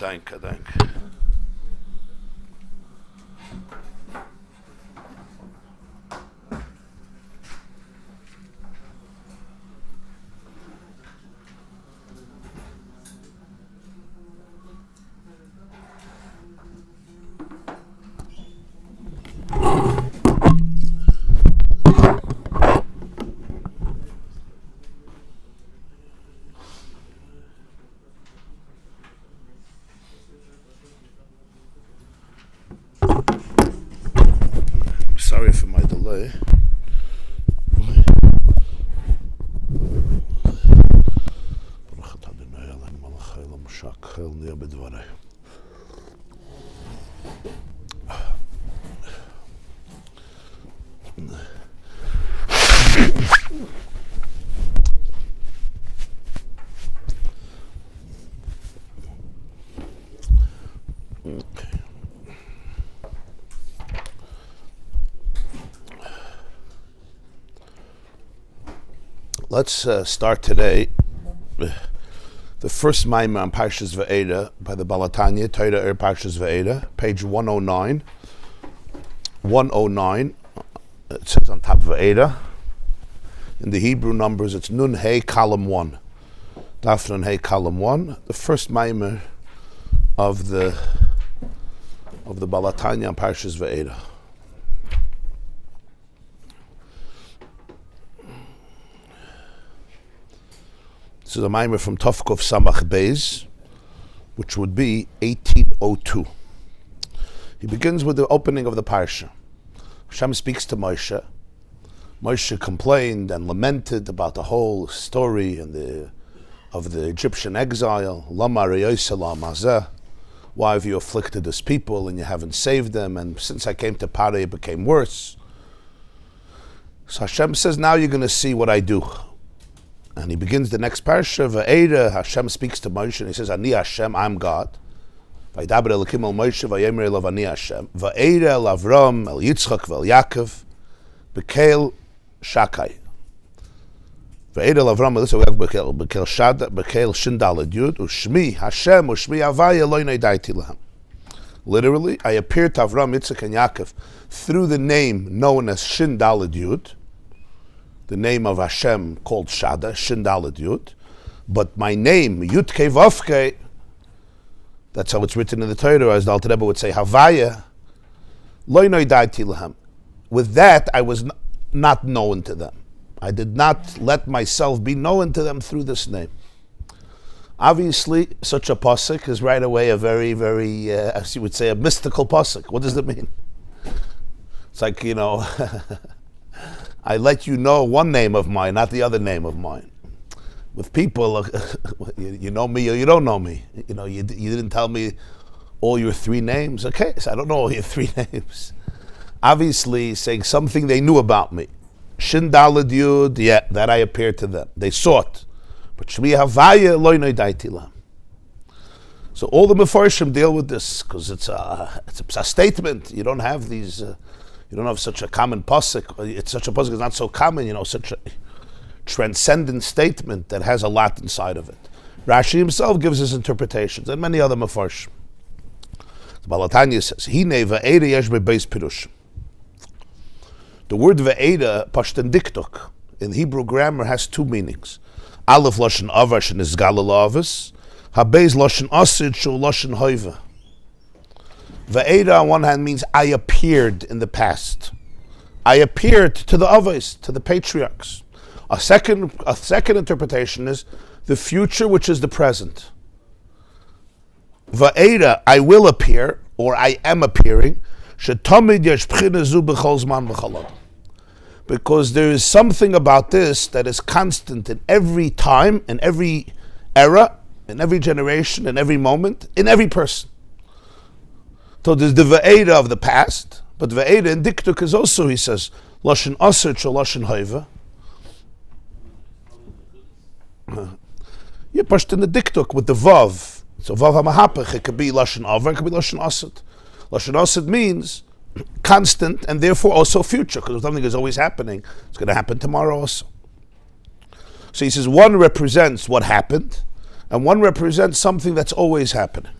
Danke. Sorry for my delay. Let's start today the first Maimah on Parshas Va'era by the Balatanya, Torah Parshas Va'era, page 109. 109, it says on top Va'era. In the Hebrew numbers, it's Nun Hey column 1. Daf Nun Hey column 1, the first Maimah of the Balatanya on Parshas Va'era. This is a Maimer from Tovkov Samach Beis, which would be 1802. He begins with the opening of the Parsha. Hashem speaks to Moshe. Moshe complained and lamented about the whole story of the Egyptian exile. Lama reyoseh la'amazeh. Why have you afflicted this people and you haven't saved them? And since I came to Paray, it became worse. So Hashem says, now you're going to see what I do. And he begins the next parsha, Va'era, Hashem speaks to Moshe, and he says, Ani Hashem, I'm God. Va'yidaber Elokim el Moshe, va'yemer elav Ani Hashem. Va'era el Avraham, el Yitzchak, ve'el Yaakov, b'keil Shakai. Va'era el Avraham, el Yitzchak, b'keil Shin Daled Yud, u'shmi Hashem, u'shmi Havaya, lo nedaiti lahem. Literally, I appeared to Avraham, Yitzchak, and Yaakov through the name known as Shin Daled Yud, the name of Hashem called Shada, Shin Daled Yud, but my name, Yud Kei Vav Kei, that's how it's written in the Torah, as the Alter Rebbe would say, Havaya, Lo Noidati Lahem. With that, I was not known to them. I did not let myself be known to them through this name. Obviously, such a pasuk is right away a very, very, as you would say, a mystical pasuk. What does it mean? It's like, I let you know one name of mine, not the other name of mine. With people, you know me or you don't know me. You didn't tell me all your three names. Okay, so I don't know all your three names. Obviously, saying something they knew about me. Shin Daled Yud, yeah, that I appeared to them. They saw it. But Shmi Havaya lo nodaiti lahem. So all the Mefarshim deal with this because it's a statement. You don't have these. You don't have such a common pasuk. It's such a pasuk is not so common. Such a transcendent statement that has a lot inside of it. Rashi himself gives his interpretations, and many other Mefarshim. The Balatanya says, "Hine va'eda yesh bebeis pirushim." The word va'eda pashtan diktuk in Hebrew grammar has two meanings. Aleph lashon avash and izgalel avos. Habeis lashon asid shu lashon hoiva. Va'eda on one hand means I appeared in the past. I appeared to the Avos, to the patriarchs. A second interpretation is the future, which is the present. Va'eda, I will appear, or I am appearing. Because there is something about this that is constant in every time, in every era, in every generation, in every moment, in every person. So there's the Va'eda of the past, but Va'eda in Diktuk is also, he says, Lashon Asert or Lashon Hoiva. You pushed in the Diktuk with the Vav. So Vav HaMahapach, it could be Lashon Avar, it could be Lashon Asert. Lashon Asert means constant and therefore also future, because something is always happening. It's going to happen tomorrow also. So he says one represents what happened, and one represents something that's always happening.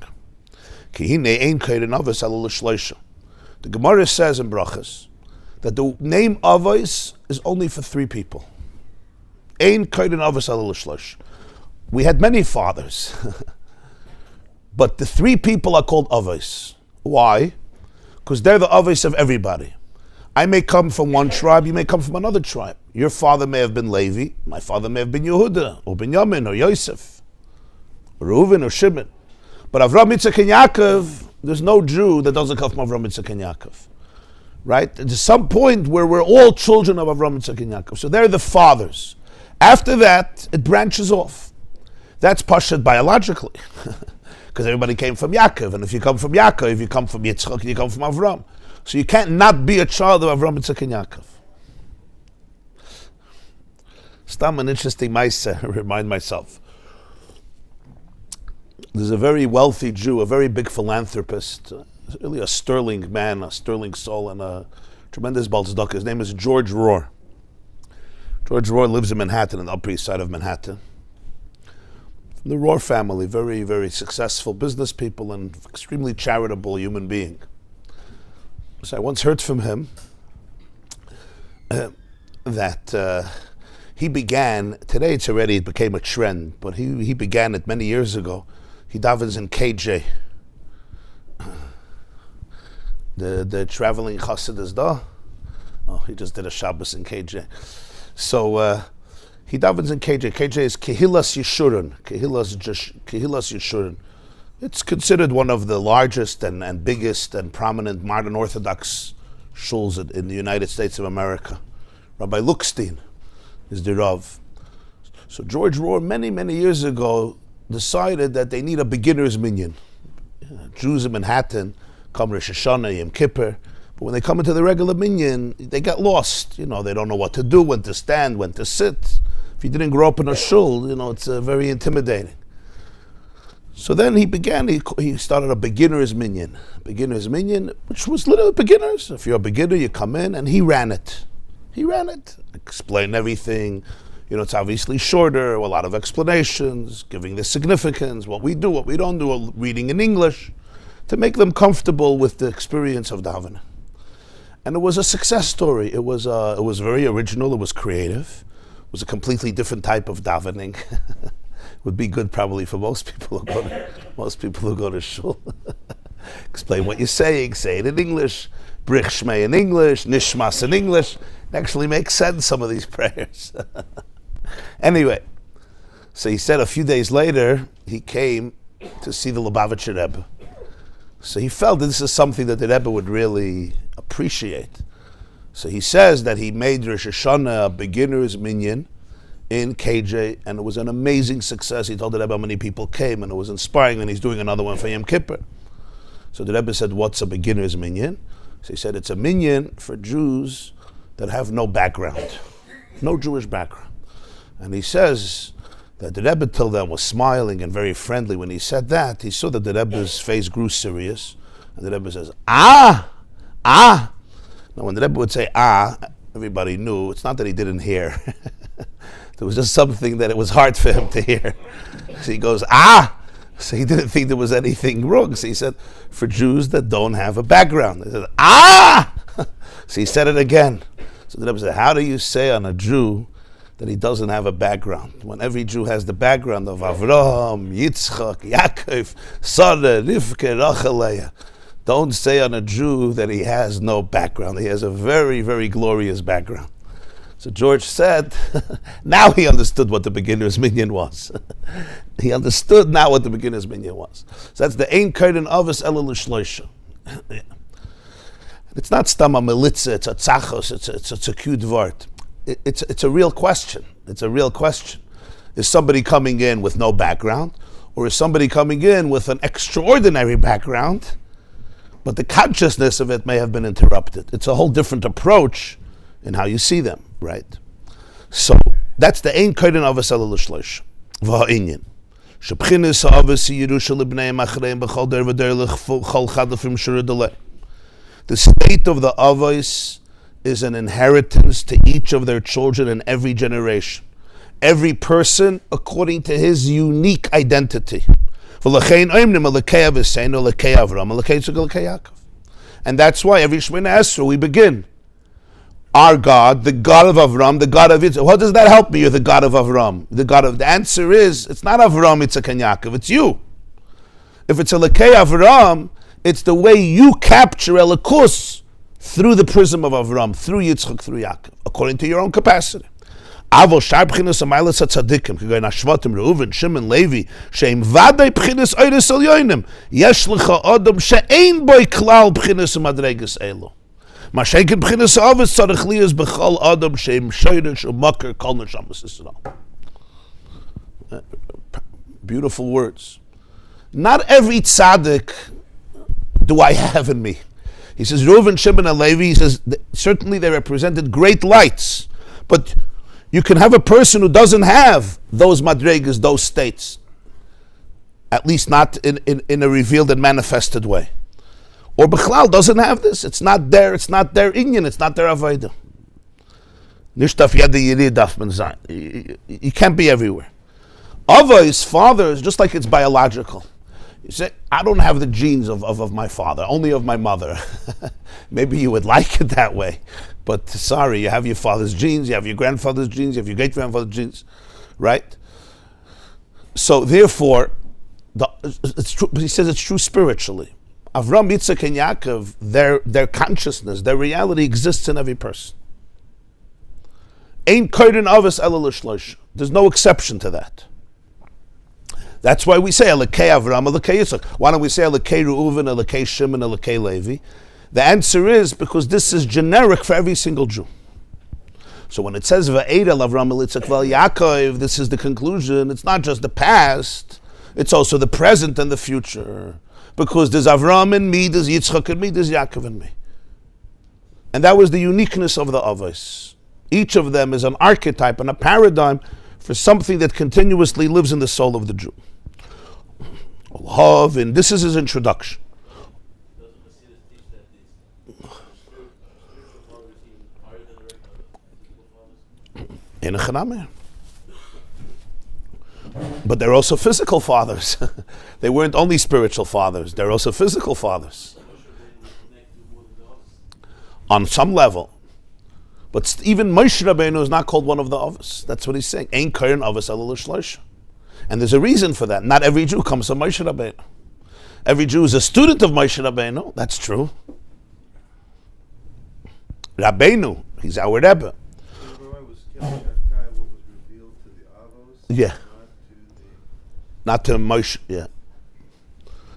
The Gemara says in Brachas that the name Avos is only for three people. Ein koden avos ala l'shlosh. We had many fathers, but the three people are called Avos. Why? Because they're the Avos of everybody. I may come from one tribe, you may come from another tribe. Your father may have been Levi, my father may have been Yehuda, or Binyamin, or Yosef, or Reuven, or Shimon. But Avraham, Yitzchak, and Yaakov, there's no Jew that doesn't come from Avraham, Yitzchak, and Yaakov. Right? There's some point where we're all children of Avraham, Yitzchak, and Yaakov. So they're the fathers. After that, it branches off. That's pashut biologically. Because everybody came from Yaakov. And if you come from Yaakov, you come from Yitzchak, you come from Avraham. So you can't not be a child of Avraham, Yitzchak, and Yaakov. Stam an interesting maisa, remind myself. There's a very wealthy Jew, a very big philanthropist, really a sterling man, a sterling soul, and a tremendous balzdaka. His name is George Rohr. George Rohr lives in Manhattan, on the Upper East Side of Manhattan. From the Rohr family, very, very successful business people and extremely charitable human being. So I once heard from him that he began, today it became a trend, but he began it many years ago. He davens in KJ. The traveling Chassidus da. Oh, he just did a Shabbos in KJ. So he davens in KJ. KJ is Kehilas Yeshurun. Kehilas Yeshurun. It's considered one of the largest and biggest and prominent modern Orthodox shuls in the United States of America. Rabbi Luckstein is the Rav. So George Rohr, many, many years ago, decided that they need a beginner's minyan. Jews in Manhattan come Rosh Hashanah, Yom Kippur, but when they come into the regular minyan, they get lost. They don't know what to do, when to stand, when to sit. If you didn't grow up in a shul, it's very intimidating. So then he started a beginner's minyan. Beginner's minyan, which was little beginners. If you're a beginner, you come in, and he ran it. Explained everything. It's obviously shorter, a lot of explanations, giving the significance, what we do, what we don't do, reading in English, to make them comfortable with the experience of davening. And it was a success story. It was very original. It was creative. It was a completely different type of davening. Would be good probably for most people who go to shul. Explain what you're saying. Say it in English. Brich Shmei in English. Nishmas in English. It actually makes sense, some of these prayers. Anyway, so he said a few days later, he came to see the Lubavitcher Rebbe. So he felt that this is something that the Rebbe would really appreciate. So he says that he made Rosh Hashanah a beginner's minyan in KJ, and it was an amazing success. He told the Rebbe how many people came, and it was inspiring, and he's doing another one for Yom Kippur. So the Rebbe said, what's a beginner's minyan? So he said, it's a minyan for Jews that have no background, no Jewish background. And he says that the Rebbe till then was smiling and very friendly. When he said that, he saw that the Rebbe's face grew serious, and the Rebbe says, ah. Now when the Rebbe would say everybody knew, it's not that he didn't hear. There was just something that it was hard for him to hear. So he goes, So he didn't think there was anything wrong. So he said, for Jews that don't have a background. He said, So he said it again. So the Rebbe said, how do you say on a Jew that he doesn't have a background? When every Jew has the background of Avraham, Yitzchak, Yaakov, Sarah, Rivka, Rachel, Leah. Don't say on a Jew that he has no background. He has a very, very glorious background. So George said, now he understood what the beginner's minyan was. He understood now what the beginner's minyan was. So that's the Ein Koden Avos Ela L'Shloisha. It's not stam a melitza, it's a tzachos, it's a cute word. It's a real question. It's a real question. Is somebody coming in with no background, or is somebody coming in with an extraordinary background, but the consciousness of it may have been interrupted? It's a whole different approach in how you see them, right? So that's the Ein Koden Avos Ela L'Shloisha. V'ha'inyan. Shebchinas ha'avos Yerusha l'bnei machreim b'chol der v'der l'chol chadafim shurudaleh. The state of the Avos is an inheritance to each of their children in every generation. Every person according to his unique identity. And that's why every Shemona Esrei we begin. Our God, the God of Avraham, the God of Yitzchak. What does that help me? You're the God of Avraham. The answer is, it's not Avraham, Yitzchak, and Yaakov. It's you. If it's Elokei Avraham, it's the way you capture Elokus through the prism of Avraham, through Yitzchak, through Yaakov, according to your own capacity. Avol shar b'chinas ha'maylas hatzadikim, k'goyin hashvatim, Reuven, Shimon, Levi, she'im vaday b'chinas oides elyonim, yesh lecha odom she'ein boi klal b'chinas ha'madreges elu. Mashaykin b'chinas ha'avis tzarech liyas b'chol odom she'im shoyrish u'makar kol neshamas Yisrael. Beautiful words. Not every tzaddik do I have in me. He says, Reuven, Shimon, and Levi, he says, certainly they represented great lights, but you can have a person who doesn't have those madregas, those states, at least not in a revealed and manifested way. Or Bechlal doesn't have this. It's not their inyan, it's not their avodah. You can't be everywhere. Avos, fathers, just like it's biological. You say, I don't have the genes of my father, only of my mother. Maybe you would like it that way. But sorry, you have your father's genes, you have your grandfather's genes, you have your great-grandfather's genes, right? So therefore, it's true, he says it's true spiritually. Avraham, Yitzchak, and Yaakov, their consciousness, their reality exists in every person. Ein koden avos ela l'shlosh. There's no exception to that. That's why we say Elokei Avraham, Elokei Yitzchak. Why don't we say Elokei Reuven, Elokei Shimon, Elokei Levi? The answer is because this is generic for every single Jew. So when it says Va'edel Avraham Yitzchak Vel Yaakov, this is the conclusion. It's not just the past; it's also the present and the future. Because there's Avraham in me, there's Yitzchak in me, there's Yaakov in me, and that was the uniqueness of the Avos. Each of them is an archetype and a paradigm for something that continuously lives in the soul of the Jew. And this is his introduction. In a Chanameh. But they're also physical fathers. They weren't only spiritual fathers, they're also physical fathers. On some level. But even Moshe Rabbeinu is not called one of the Avos. That's what he's saying. Ein koren avos ela l'shlosh. And there's a reason for that. Not every Jew comes from Moshe Rabbeinu. Every Jew is a student of Moshe Rabbeinu. That's true. Rabbeinu, he's our Rebbe. Yeah. Not to Moshe, yeah.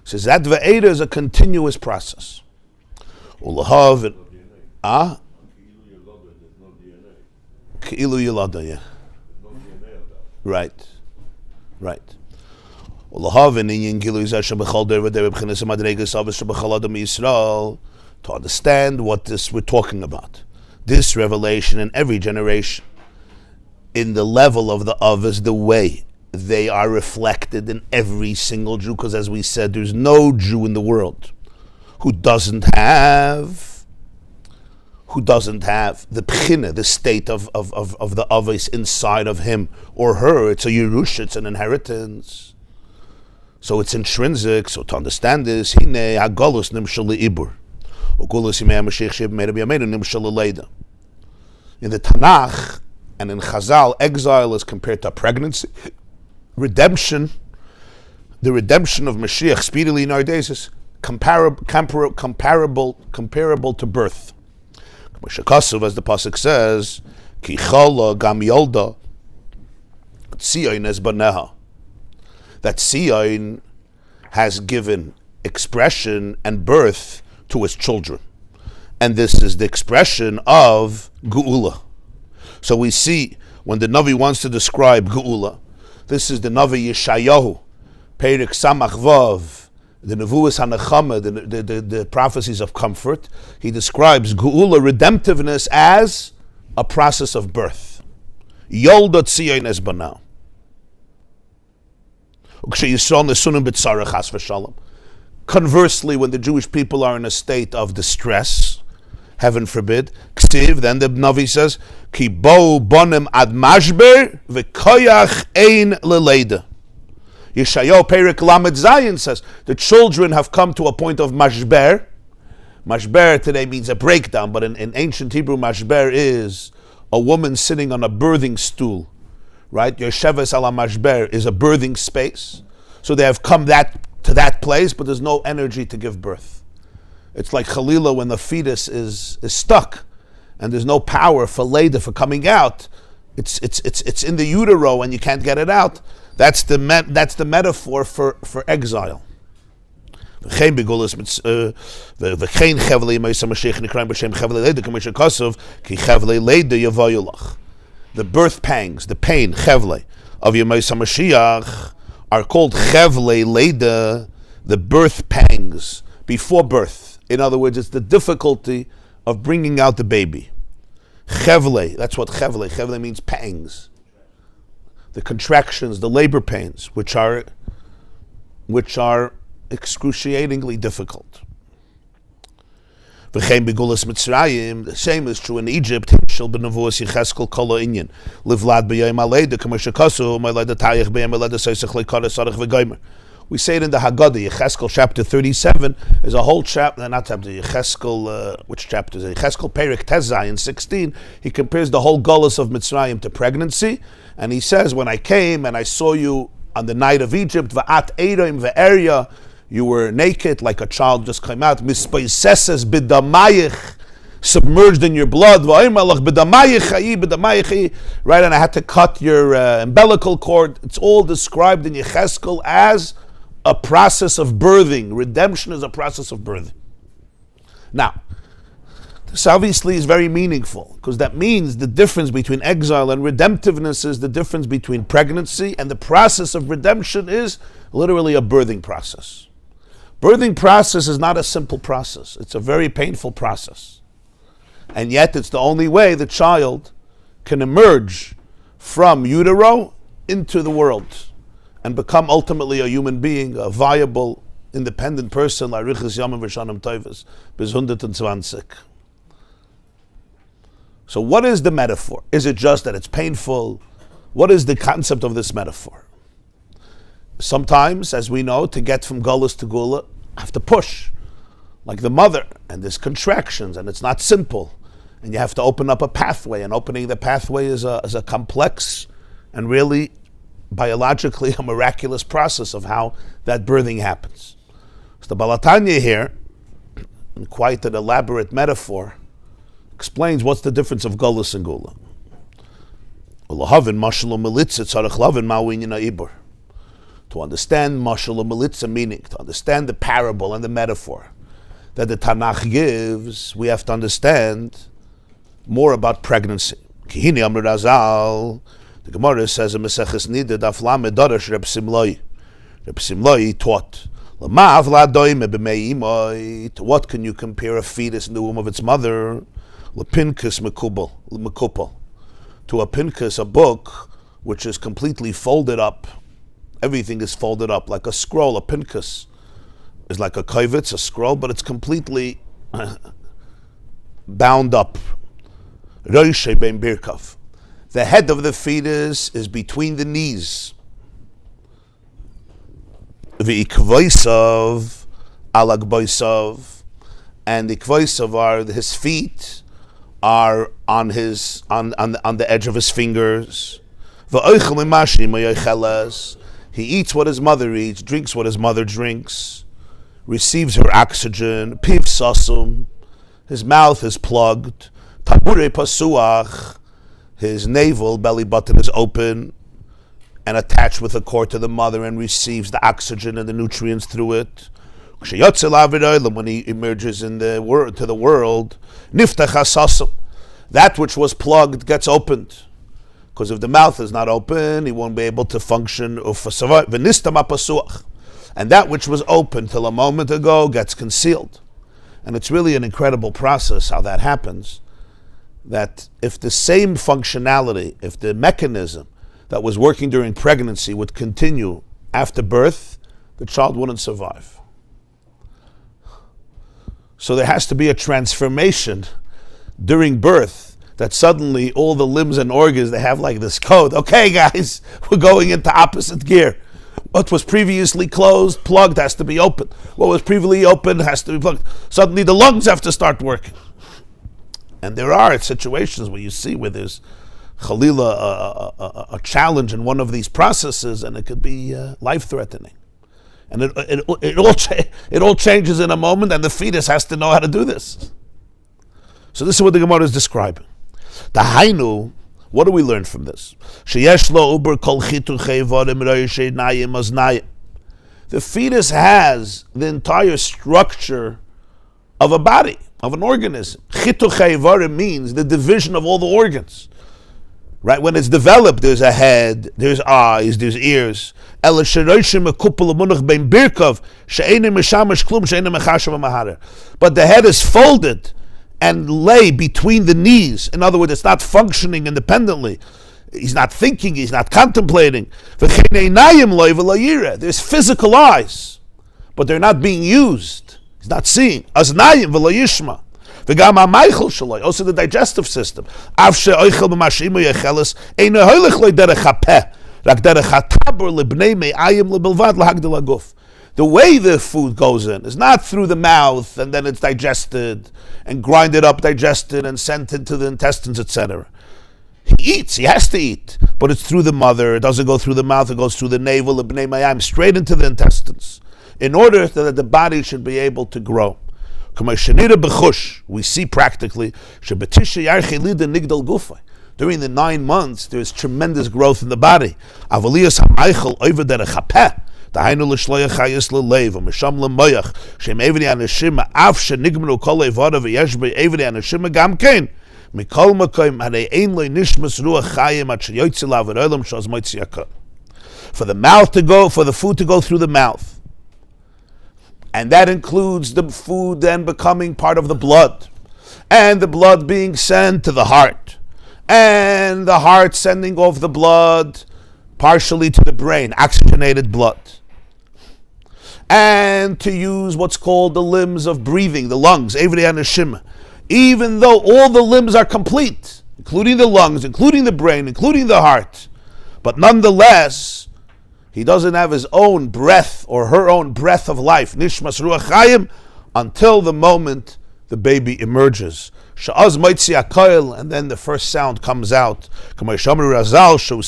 Says that Ve'eda is a continuous process. Ulahav, Ki'ilu Yilada, yeah. Right. To understand what this we're talking about. This revelation in every generation, in the level of the Avos, the way they are reflected in every single Jew, because as we said, there's no Jew in the world who doesn't have the pchina, the state of the Avos inside of him or her. It's a Yerush, it's an inheritance. So it's intrinsic. So to understand this, Hine hagolus nimshal leibur, ugolus yimei Mashiach sheb meir b'yameinu nimshal leida. In the Tanakh and in Chazal, exile is compared to pregnancy. Redemption, the redemption of Mashiach speedily in our days is comparable to birth. Chassidus, as the pasuk says, Ki chala gam yolda Tzion es baneha. That Tzion has given expression and birth to his children, and this is the expression of Geula. So we see when the Navi wants to describe Geula, this is the Navi Yeshayahu, Perik Samach Vav, the Nevuas HaNechama, the prophecies of comfort. He describes Geula, redemptiveness, as a process of birth. Yolda Tzion es banah. Conversely, when the Jewish people are in a state of distress, heaven forbid, then the Navi says, Ki bo bonim ad mashber v'koyach ein leleida. Yeshayahu Perek Lamed Zayin says, the children have come to a point of mashber. Mashber today means a breakdown, but in ancient Hebrew, mashber is a woman sitting on a birthing stool, right? Yosheves ala mashber is a birthing space. So they have come to that place, but there's no energy to give birth. It's like Chalila when the fetus is stuck, and there's no power for Leda for coming out. It's in the utero and you can't get it out. That's the metaphor for exile. V'chein begulas v'chein chevlei meisa Mashiach nikraim b'shem chevlei Leda k'misha kosov ki chevlei Leda yavoyulach. The birth pangs, the pain chevlei of Yemesa Mashiach are called chevlei Leda, the birth pangs before birth. In other words, it's the difficulty of bringing out the baby. Chevlei, that's what chevlei means, pangs. The contractions, the labor pains, which are excruciatingly difficult. V'chein begulas Mitzrayim, the same is true in Egypt. Shel b'nevuas Yecheskel kol ha'inyan livlad b'yayim aleida k'moshe kasu ma'aleida tayich b'yayim aleida seisach le'kara sarach v'goymer. We say it in the Haggadah, Yecheskel chapter 37 is a whole chapter, not chapter, Yecheskel, which chapter is it? Yecheskel Perek Tezai in 16, he compares the whole Golus of Mitzrayim to pregnancy, and he says, when I came and I saw you on the night of Egypt, Va'at Eirim Ve'erya, you were naked like a child just came out, Mispaiseses B'damayich, submerged in your blood, right? And I had to cut your umbilical cord. It's all described in Yecheskel as a process of birthing. Redemption is a process of birthing. Now, this obviously is very meaningful, because that means the difference between exile and redemptiveness is the difference between pregnancy, and the process of redemption is literally a birthing process. Birthing process is not a simple process. It's a very painful process. And yet it's the only way the child can emerge from utero into the world and become ultimately a human being, a viable, independent person, Larichas Yamim V'Shanim Tovos, bis 120. So what is the metaphor? Is it just that it's painful? What is the concept of this metaphor? Sometimes, as we know, to get from Golus to Gula, I have to push, like the mother, and there's contractions, and it's not simple. And you have to open up a pathway, and opening the pathway is a complex and really biologically a miraculous process of how that birthing happens. So the Balatanya here, in quite an elaborate metaphor, explains what's the difference of Golus and Gula. To understand mashal militza meaning, to understand the parable and the metaphor that the Tanakh gives, we have to understand more about pregnancy. Kihini Amr Razal, the Gemara says in Maseches Nida, Daf Lamed Darash Reb Simloi. Reb Simloi taught, to what can you compare a fetus in the womb of its mother? Lepinkus Mekupal. To a pinkus, a book which is completely folded up. Everything is folded up like a scroll. A pinkus is like a kavitz, a scroll, but it's completely bound up. Roishe ben birkav. The head of the fetus is between the knees. V'ikvoisav alagboisav, and the kvoisav are his feet are on the edge of his fingers. V'oichel imashi mayochelas. He eats what his mother eats, drinks what his mother drinks, receives her oxygen. Piv sasum, his mouth is plugged. Tabure pasuach, his navel, belly button is open and attached with a cord to the mother and receives the oxygen and the nutrients through it. When he emerges to the world, niftach hasasum, that which was plugged gets opened. Because if the mouth is not open, he won't be able to function. And that which was open till a moment ago gets concealed. And it's really an incredible process how that happens. That if the same functionality, if the mechanism that was working during pregnancy would continue after birth, the child wouldn't survive. So there has to be a transformation during birth, that suddenly all the limbs and organs, they have like this code. Okay, guys, we're going into opposite gear. What was previously closed, plugged, has to be open. What was previously open has to be plugged. Suddenly the lungs have to start working. And there are situations where you see where there's Chalila, a challenge in one of these processes, and it could be life-threatening. And it all changes in a moment, and the fetus has to know how to do this. So this is what the Gemara is describing. The Hainu, what do we learn from this? The fetus has the entire structure of a body, of an organism. Chituchei means the division of all the organs. Right? When it's developed, there's a head, there's eyes, there's ears. But the head is folded and lay between the knees. In other words, it's not functioning independently. He's not thinking, he's not contemplating. There's physical eyes, but they're not being used. He's not seeing. Also the digestive system. The way the food goes in is not through the mouth and then it's digested and grinded up, digested and sent into the intestines, etc. He eats, he has to eat, but it's through the mother. It doesn't go through the mouth, it goes through the navel, straight into the intestines, in order that the body should be able to grow. We see practically during the 9 months there's tremendous growth in the body. For the mouth to go, for the food to go through the mouth. And that includes the food then becoming part of the blood, and the blood being sent to the heart, and the heart sending off the blood partially to the brain, oxygenated blood, and to use what's called the limbs of breathing, the lungs, even though all the limbs are complete, including the lungs, including the brain, including the heart, but nonetheless, he doesn't have his own breath or her own breath of life, nishmas ruach chayim, until the moment the baby emerges. Sha'az moitzi hakoil, and then the first sound comes out. Chazal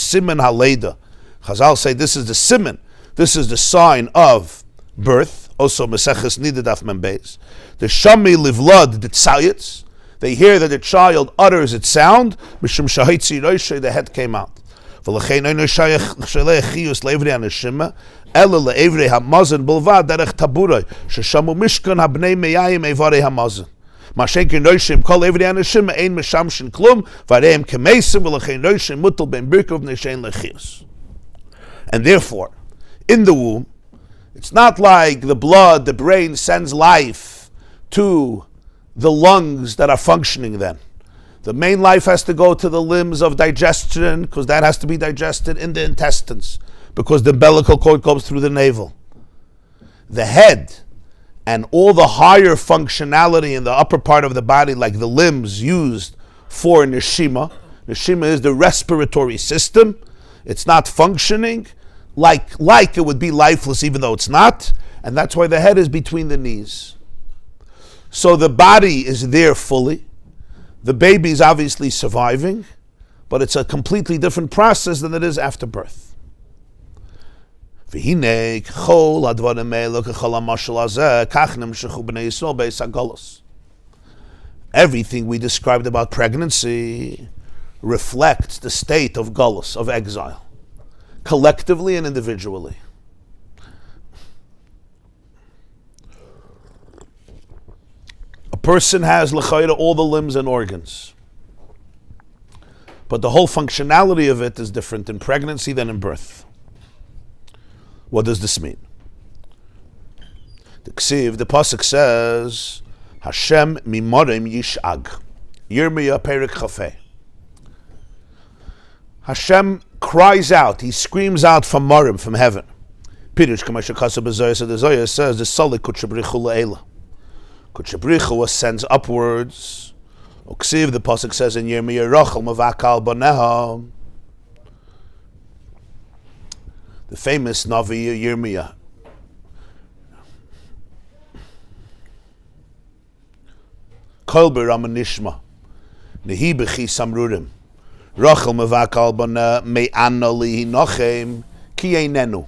say this is the siman, this is the sign of birth. Also, Maseches Nida Daf Mem Beis. The shami livlad the tzayitz. They hear that the child utters its sound. Mishum shahitzi roishay, the head came out. V'lechein eino shayach shalei chiyus leivri anashima ela leivri hamazon bulvad derech taburoi sheshamu mishkan habnei meyayim evarei hamazon. Mashenkin roishim kol leivri anashima ein meshamshin klum vareim kemesim v'lechein roishim mutal ben birkov neshein lechiyus. And therefore, in the womb, it's not like the blood, the brain sends life to the lungs that are functioning then. The main life has to go to the limbs of digestion, because that has to be digested in the intestines, because the umbilical cord goes through the navel. The head and all the higher functionality in the upper part of the body, like the limbs used for neshima. Neshima is the respiratory system. It's not functioning like it would be lifeless, even though it's not. And that's why the head is between the knees. So the body is there fully. The baby is obviously surviving, but it's a completely different process than it is after birth. Everything we described about pregnancy reflects the state of galus, of exile, collectively and individually. A person has l'chayra all the limbs and organs, but the whole functionality of it is different in pregnancy than in birth. What does this mean? The pasuk says, Hashem mimorim yishag. Yirmiyah perik chafeh. Hashem cries out, he screams out from Morim, from heaven. Pirush Kamasha Kasa B'Zoyah, so the Zoyah says, the Sali Kutchabrichu La'ela. Kutchabrichu ascends upwards. Oksiv, the pasuk says in Yirmiyah, Rachel Mavakal Baneha. The famous Navi Yirmiyah. Kol b'Rama Nishma, Nehi b'chi Samrurim, Rachel mevakal bana me'anna lihi nochem ki einenu.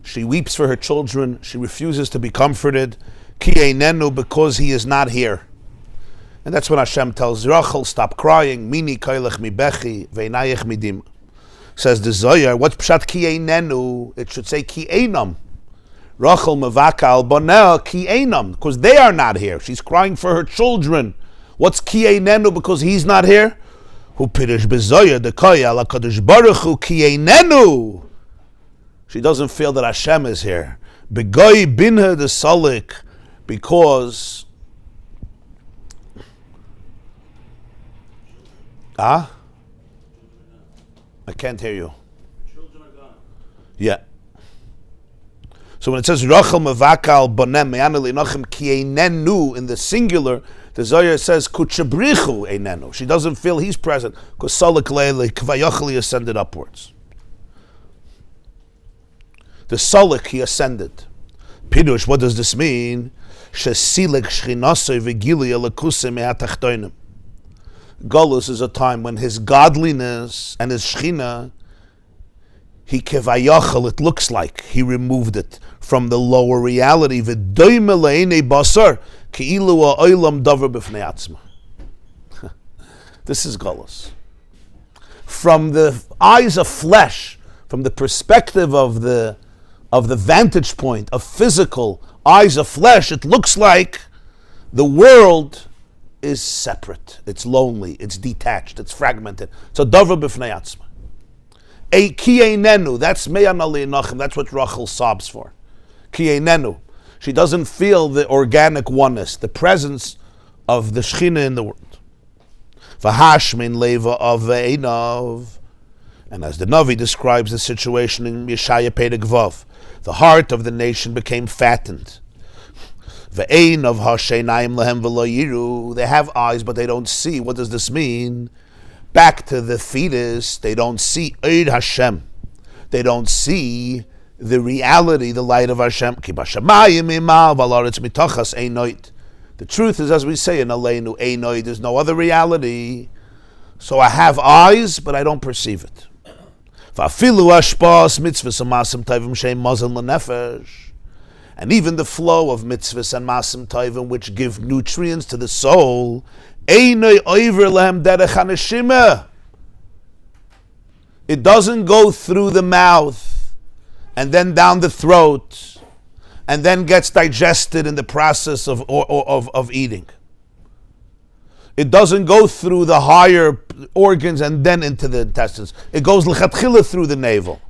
She weeps for her children. She refuses to be comforted. Ki einenu, because he is not here. And that's when Hashem tells Rachel, stop crying. Mini kailech mi bechi ve'inayich midim. Says the Zohar, what's pshat ki einenu? It should say ki einam. Rachel mevakal bana ki einam, because they are not here. She's crying for her children. What's ki einenu? Because he's not here. Hu pirish bezoya dekoya lakadosh baruch hu ki einenu. She doesn't feel that Hashem is here. Begoy binha de salik, because I can't hear you. Children are gone. Yeah. So when it says Rachel mevakal bonem me'aneli nochem ki einenu in the singular, the Zohar says kuchabrichu einenu. She doesn't feel he's present because salik leile kvayachli ascended upwards. The salik, he ascended. Pirush, what does this mean? Shesilik shchinasoi v'gili alakuse me'atachtoinim. Golus is a time when his godliness and his shchina, he kevayachal, it looks like he removed it from the lower reality. V'doime le'enei basar ki'ilu ha'olam davar b'fnei atzma. This is Golus. From the eyes of flesh, from the perspective of the vantage point of physical eyes of flesh, it looks like the world is separate. It's lonely. It's detached. It's fragmented. So davar b'fnei atzma. Ki einenu. That's me'anali nachem. That's what Rachel sobs for. Ki einenu. She doesn't feel the organic oneness, the presence of the Shechina in the world. V'hashmin leva of ve'einav. And as the Navi describes the situation in Yeshaya Perek Vav, the heart of the nation became fattened. Ve'ein of ha'sheinayim lehem v'lo yiru. They have eyes, but they don't see. What does this mean? Back to the fetus, they don't see Eid Hashem. They don't see the reality, the light of Hashem. Ki b'shamayim imal v'alaretz mitachas einoid. The truth is, as we say in Aleinu, einoid, there's no other reality. So I have eyes, but I don't perceive it. V'afilu ashpas mitzvahs amasim tovim sheim mazon lenefesh. And even the flow of mitzvahs and masim tovim, which give nutrients to the soul, einoi oiver lehem derech haneshima. It doesn't go through the mouth and then down the throat and then gets digested in the process of eating. It doesn't go through the higher organs and then into the intestines. It goes l'chatchila through the navel.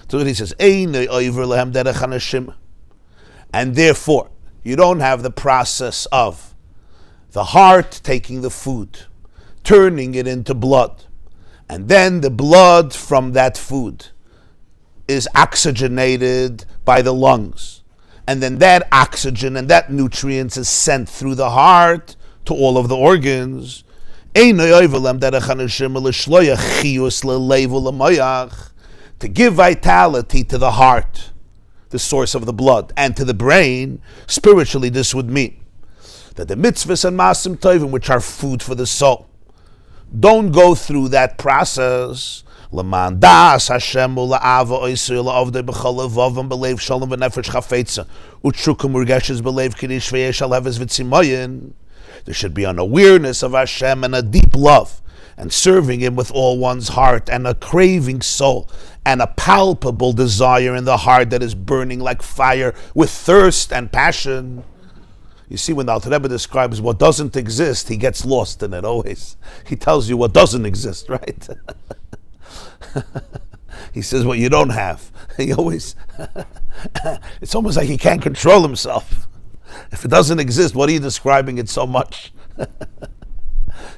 So he says, einoi oiver lehem derech haneshima. And therefore, you don't have the process of the heart taking the food, turning it into blood, and then the blood from that food is oxygenated by the lungs. And then that oxygen and that nutrients is sent through the heart to all of the organs. To give vitality to the heart, the source of the blood, and to the brain, spiritually this would mean that the mitzvahs and masim tovim, which are food for the soul, don't go through that process. L'man das Hashem ula'ava oisei ula'avdei b'chol levavam b'leiv shalom v'nefesh chafetza u'tshukum urgeshes b'leiv kirish v'yesh alheves v'tzimoyin. There should be an awareness of Hashem and a deep love, and serving Him with all one's heart, and a craving soul, and a palpable desire in the heart that is burning like fire with thirst and passion. You see, when the Alter Rebbe describes what doesn't exist, he gets lost in it always. He tells you what doesn't exist, right? He says what you don't have. He always, it's almost like he can't control himself. If it doesn't exist, what are you describing it so much?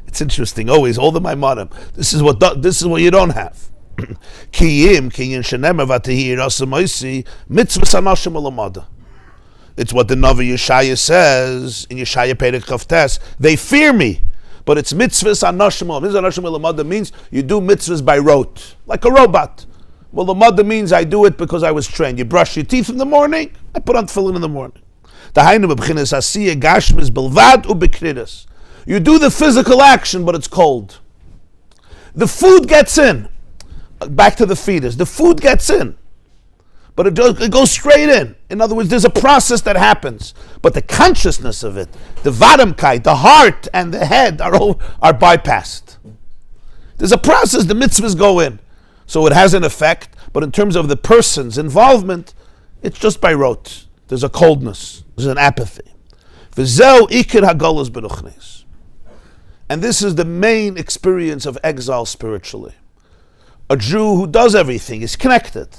It's interesting. Always, all the Maimonim. This is what you don't have. It's what the Navi Yeshaya says in Yeshaya Perek Chavtes. They fear me, but it's mitzvahs anashim. Mitzvahs anashim means you do mitzvahs by rote, like a robot. Well, the mother means I do it because I was trained. You brush your teeth in the morning, I put on tefillin in the morning. You do the physical action, but it's cold. The food gets in. Back to the fetus. The food gets in, but it goes straight in. In other words, there's a process that happens, but the consciousness of it, the vadamkeit, the heart and the head are bypassed. There's a process, the mitzvahs go in. So it has an effect, but in terms of the person's involvement, it's just by rote. There's a coldness, there's an apathy. And this is the main experience of exile spiritually. A Jew who does everything is connected.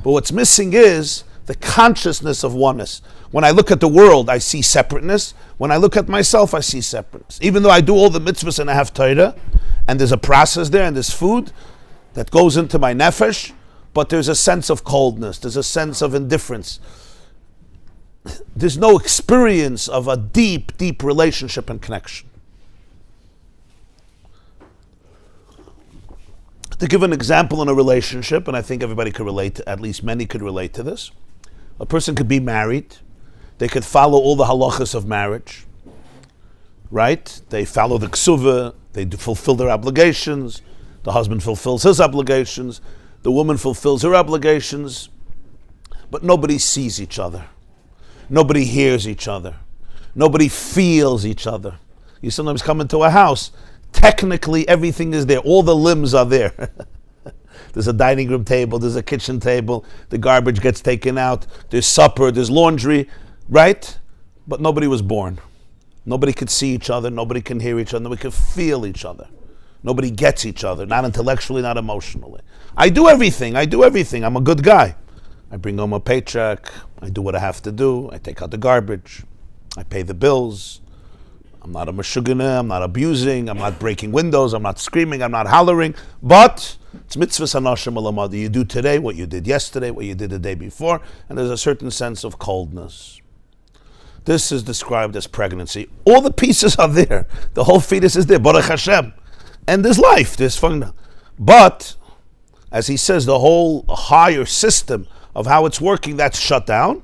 But what's missing is the consciousness of oneness. When I look at the world, I see separateness. When I look at myself, I see separateness. Even though I do all the mitzvahs and I have Torah, and there's a process there, and there's food that goes into my nefesh, but there's a sense of coldness, there's a sense of indifference. There's no experience of a deep, deep relationship and connection. To give an example in a relationship, and I think everybody could relate, at least many could relate to this. A person could be married. They could follow all the halachas of marriage, right? They follow the ksuva. They fulfill their obligations. The husband fulfills his obligations. The woman fulfills her obligations. But nobody sees each other. Nobody hears each other. Nobody feels each other. You sometimes come into a house. Technically, everything is there. All the limbs are there. There's a dining room table. There's a kitchen table. The garbage gets taken out. There's supper. There's laundry. Right? But nobody was born. Nobody could see each other. Nobody can hear each other. Nobody can feel each other. Nobody gets each other. Not intellectually, not emotionally. I do everything. I'm a good guy. I bring home a paycheck. I do what I have to do. I take out the garbage. I pay the bills. I'm not a meshugana, I'm not abusing, I'm not breaking windows, I'm not screaming, I'm not hollering, but it's mitzvah sanashim alamad. You do today what you did yesterday, what you did the day before, and there's a certain sense of coldness. This is described as pregnancy. All the pieces are there. The whole fetus is there, Baruch Hashem. And there's life, there's fun. But, as he says, the whole higher system of how it's working, that's shut down.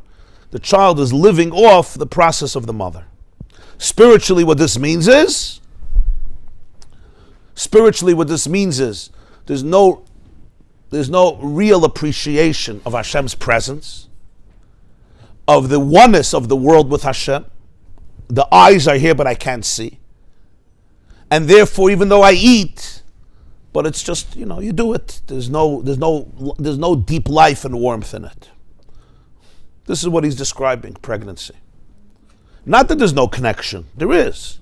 The child is living off the process of the mother. Spiritually, what this means is there's no real appreciation of Hashem's presence, of the oneness of the world with Hashem. The eyes are here, but I can't see. And therefore, even though I eat, but it's just, you do it. There's no deep life and warmth in it. This is what he's describing, pregnancy. Not that there's no connection. There is.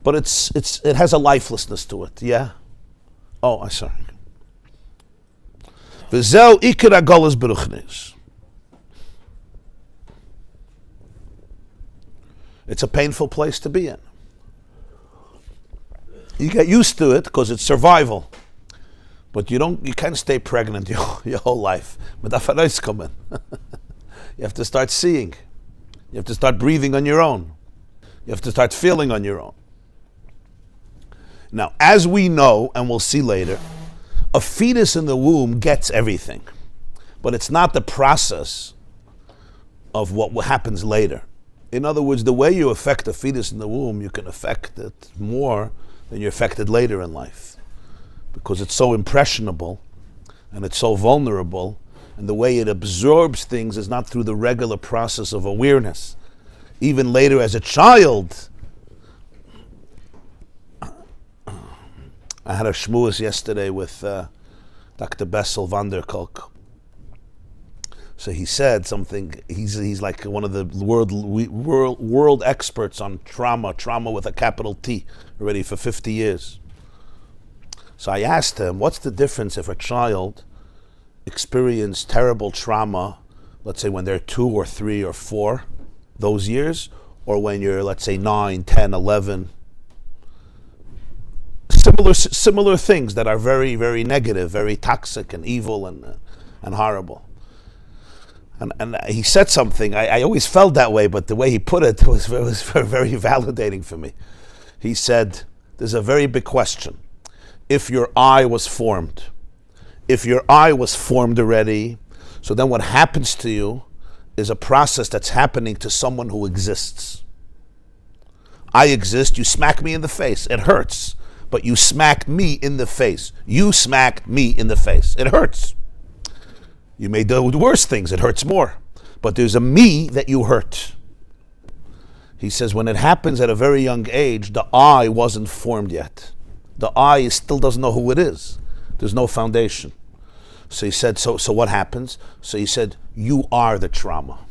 But it has a lifelessness to it, yeah? Oh, I'm sorry. V'zeu ikar hagolos beruchnis. It's a painful place to be in. You get used to it because it's survival. But you can't stay pregnant your whole life. But afarais come in. You have to start seeing. You have to start breathing on your own. You have to start feeling on your own. Now, as we know, and we'll see later, a fetus in the womb gets everything. But it's not the process of what happens later. In other words, the way you affect a fetus in the womb, you can affect it more than you're affected later in life. Because it's so impressionable, and it's so vulnerable, and the way it absorbs things is not through the regular process of awareness. Even later as a child, I had a shmuas yesterday with Dr. Bessel van der Kolk. So he said something, he's like one of the world experts on trauma with a capital T, already for 50 years. So I asked him, what's the difference if a child experience terrible trauma, let's say when they're 2 or 3 or 4, those years, or when you're, let's say, 9, 10, 11. Similar things that are very, very negative, very toxic and evil and horrible. And he said something, I always felt that way, but the way he put it was very validating for me. He said, there's a very big question. If your eye was formed if your eye was formed already, so then what happens to you is a process that's happening to someone who exists. I exist, you smack me in the face. It hurts, but you smack me in the face. You smack me in the face. It hurts. You may do worse things, it hurts more. But there's a me that you hurt. He says when it happens at a very young age, the I wasn't formed yet. The I still doesn't know who it is. There's no foundation. So he said, so what happens? So he said, you are the trauma.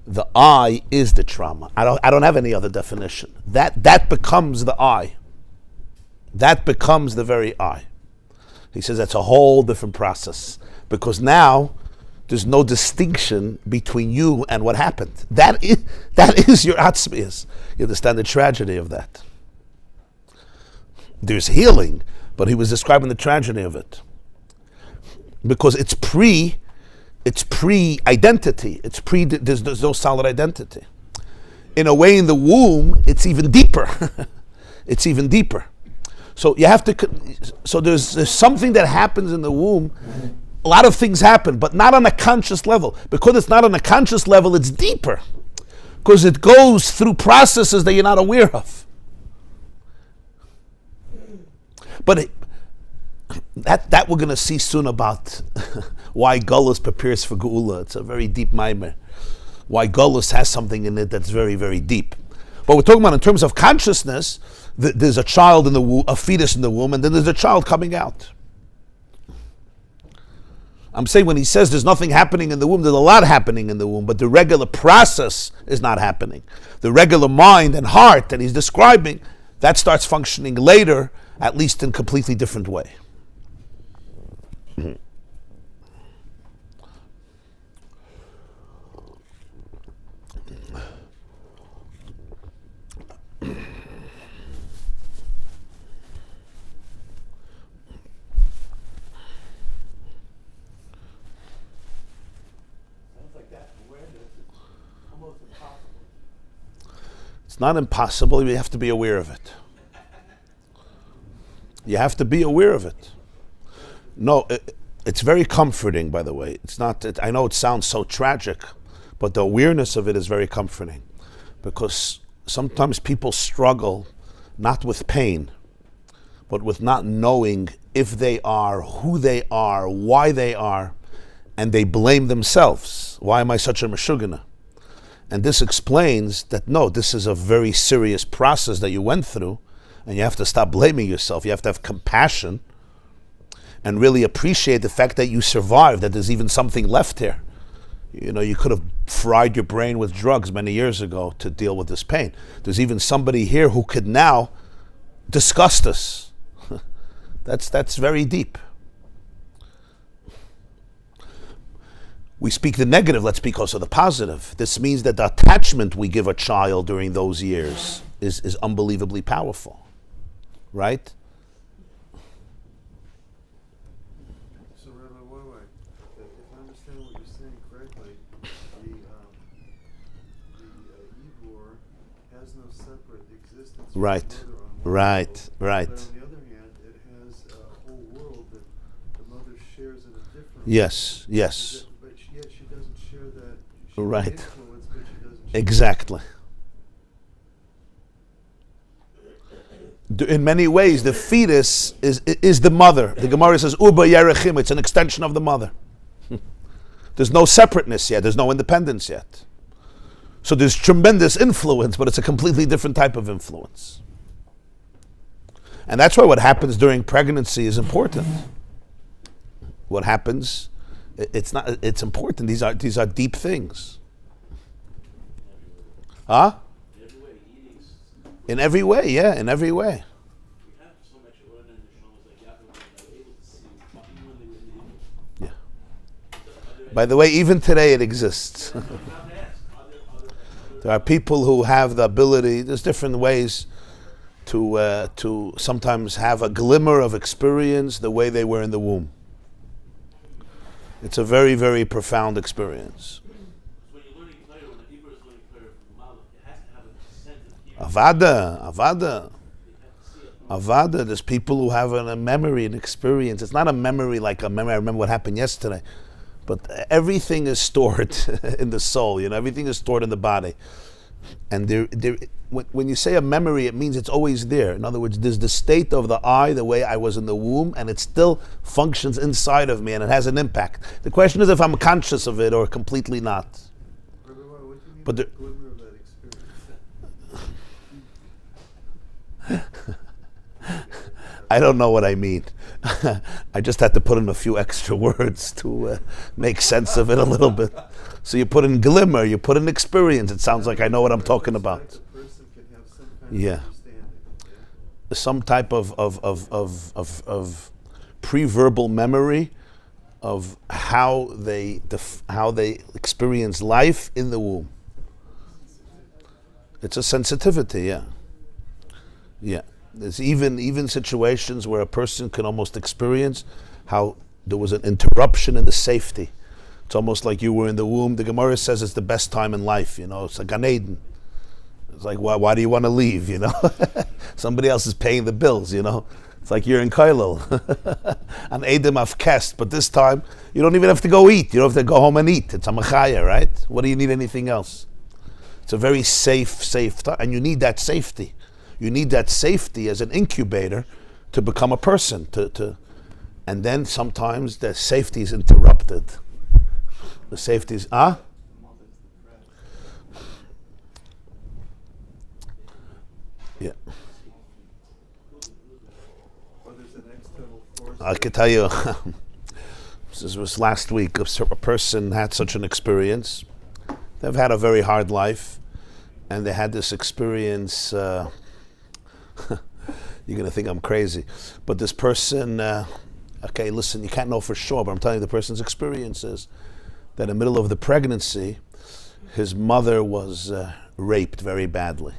The I is the trauma. I don't have any other definition. That becomes the I. That becomes the very I. He says that's a whole different process. Because now there's no distinction between you and what happened. That is your atzmius. You understand the tragedy of that. There's healing, but he was describing the tragedy of it. Because it's pre-identity. There's no solid identity. In a way, in the womb, it's even deeper. It's even deeper. So you have to. So there's something that happens in the womb. A lot of things happen, but not on a conscious level. Because it's not on a conscious level, it's deeper. Because it goes through processes that you're not aware of. But that we're going to see soon about why Golus prepares for Geula. It's a very deep maimer. Why Golus has something in it that's very, very deep. But we're talking about in terms of consciousness, there's a child in the womb, a fetus in the womb, and then there's a child coming out. I'm saying when he says there's nothing happening in the womb, there's a lot happening in the womb, but the regular process is not happening. The regular mind and heart that he's describing, that starts functioning later, at least in a completely different way. It's not impossible, you have to be aware of it. You have to be aware of it. No, it's very comforting, by the way. It's not. I know it sounds so tragic, but the awareness of it is very comforting. Because sometimes people struggle not with pain, but with not knowing if they are, who they are, why they are, and they blame themselves. Why am I such a meshugana? And this explains that no, this is a very serious process that you went through, and you have to stop blaming yourself. You have to have compassion and really appreciate the fact that you survived, that there's even something left here. You know, you could have fried your brain with drugs many years ago to deal with this pain. There's even somebody here who could now discuss this. That's very deep. We speak the negative, let's speak also the positive. This means that the attachment we give a child during those years is unbelievably powerful. Right? So, Rabbi, if I understand what you're saying correctly, the Igor has no separate existence. Right, right, right. But on the other hand, it has a whole world that the mother shares in a different Yes, yes. But yet she doesn't share that. She Right. influence, but she doesn't share Exactly. In many ways, the fetus is the mother. The Gemara says, Uba Yerechim, it's an extension of the mother. There's no separateness yet, there's no independence yet. So there's tremendous influence, but it's a completely different type of influence. And that's why what happens during pregnancy is important. What happens, it's important. These are deep things. Huh? In every way, yeah, in every way. Yeah. By the way, even today it exists. There are people who have the ability, there's different ways to sometimes have a glimmer of experience the way they were in the womb. It's a very, very profound experience. Avada. Avada, there's people who have a memory, an experience. It's not a memory like a memory, I remember what happened yesterday. But everything is stored in the soul, everything is stored in the body. And when you say a memory, it means it's always there. In other words, there's the state of the I, the way I was in the womb, and it still functions inside of me, and it has an impact. The question is if I'm conscious of it or completely not. Rabbi, what do you mean But by the glimmer of that experience? I don't know what I mean. I just had to put in a few extra words to make sense of it a little bit. So you put in glimmer, you put in experience. It sounds like I know what I'm talking about. A person can have some kind Yeah. of understanding. Some type of pre-verbal memory of how they experience life in the womb. It's a sensitivity, yeah. There's even situations where a person can almost experience how there was an interruption in the safety. It's almost like you were in the womb. The Gemara says it's the best time in life. It's a Gan Eden. It's like, why do you want to leave? Somebody else is paying the bills. It's like you're in Kailul, an Edom of Kest, but this time you don't even have to go eat. You don't have to go home and eat. It's a Machaya, right? What do you need anything else? It's a very safe time, and you need that safety. You need that safety as an incubator to become a person. And then sometimes the safety is interrupted. The safety is, Yeah. Or there's an external force. I could tell you, this was last week, a person had such an experience. They've had a very hard life, and they had this experience. You're going to think I'm crazy. But this person, okay, listen, you can't know for sure, but I'm telling you the person's experience is that in the middle of the pregnancy, his mother was raped very badly.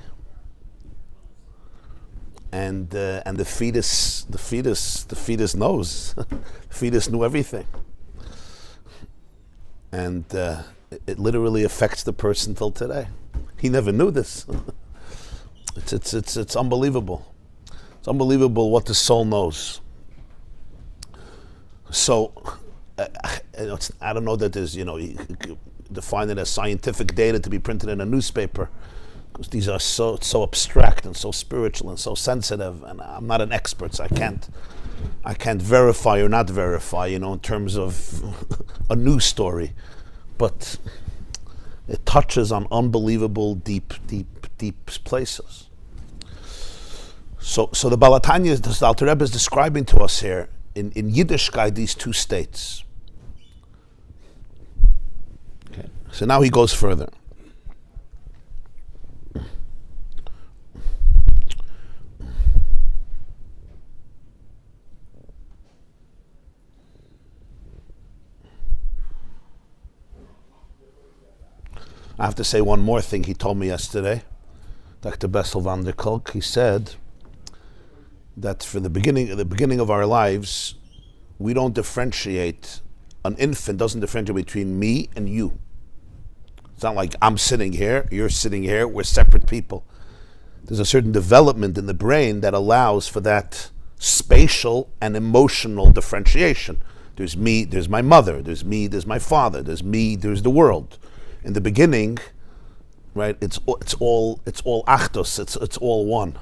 And the fetus knows. The fetus knew everything. And it literally affects the person till today. He never knew this. It's unbelievable. It's unbelievable what the soul knows. So, I don't know that there's, you define it as scientific data to be printed in a newspaper, because these are so abstract and so spiritual and so sensitive, and I'm not an expert, so I can't verify or not verify, in terms of a news story, but it touches on unbelievable deep places. So the Balatanya, the Alter Rebbe is describing to us here in Yiddishkeit these two states. Okay. So now he goes further. I have to say one more thing he told me yesterday. Dr. Bessel van der Kolk, he said that for the beginning of our lives, we don't differentiate. An infant doesn't differentiate between me and you. It's not like I'm sitting here, you're sitting here, we're separate people. There's a certain development in the brain that allows for that spatial and emotional differentiation. There's me, there's my mother, there's me, there's my father, there's me, there's the world. In the beginning, right, it's all achdos, it's all one.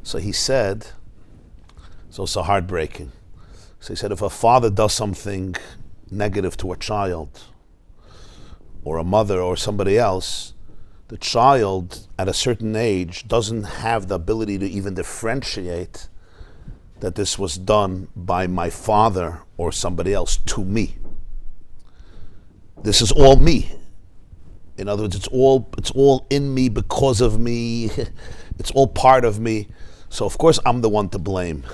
So he said, it's also heartbreaking. So he said, if a father does something negative to a child, or a mother or somebody else, the child at a certain age doesn't have the ability to even differentiate that this was done by my father or somebody else to me. This is all me. In other words, it's all in me because of me. It's all part of me. So of course I'm the one to blame.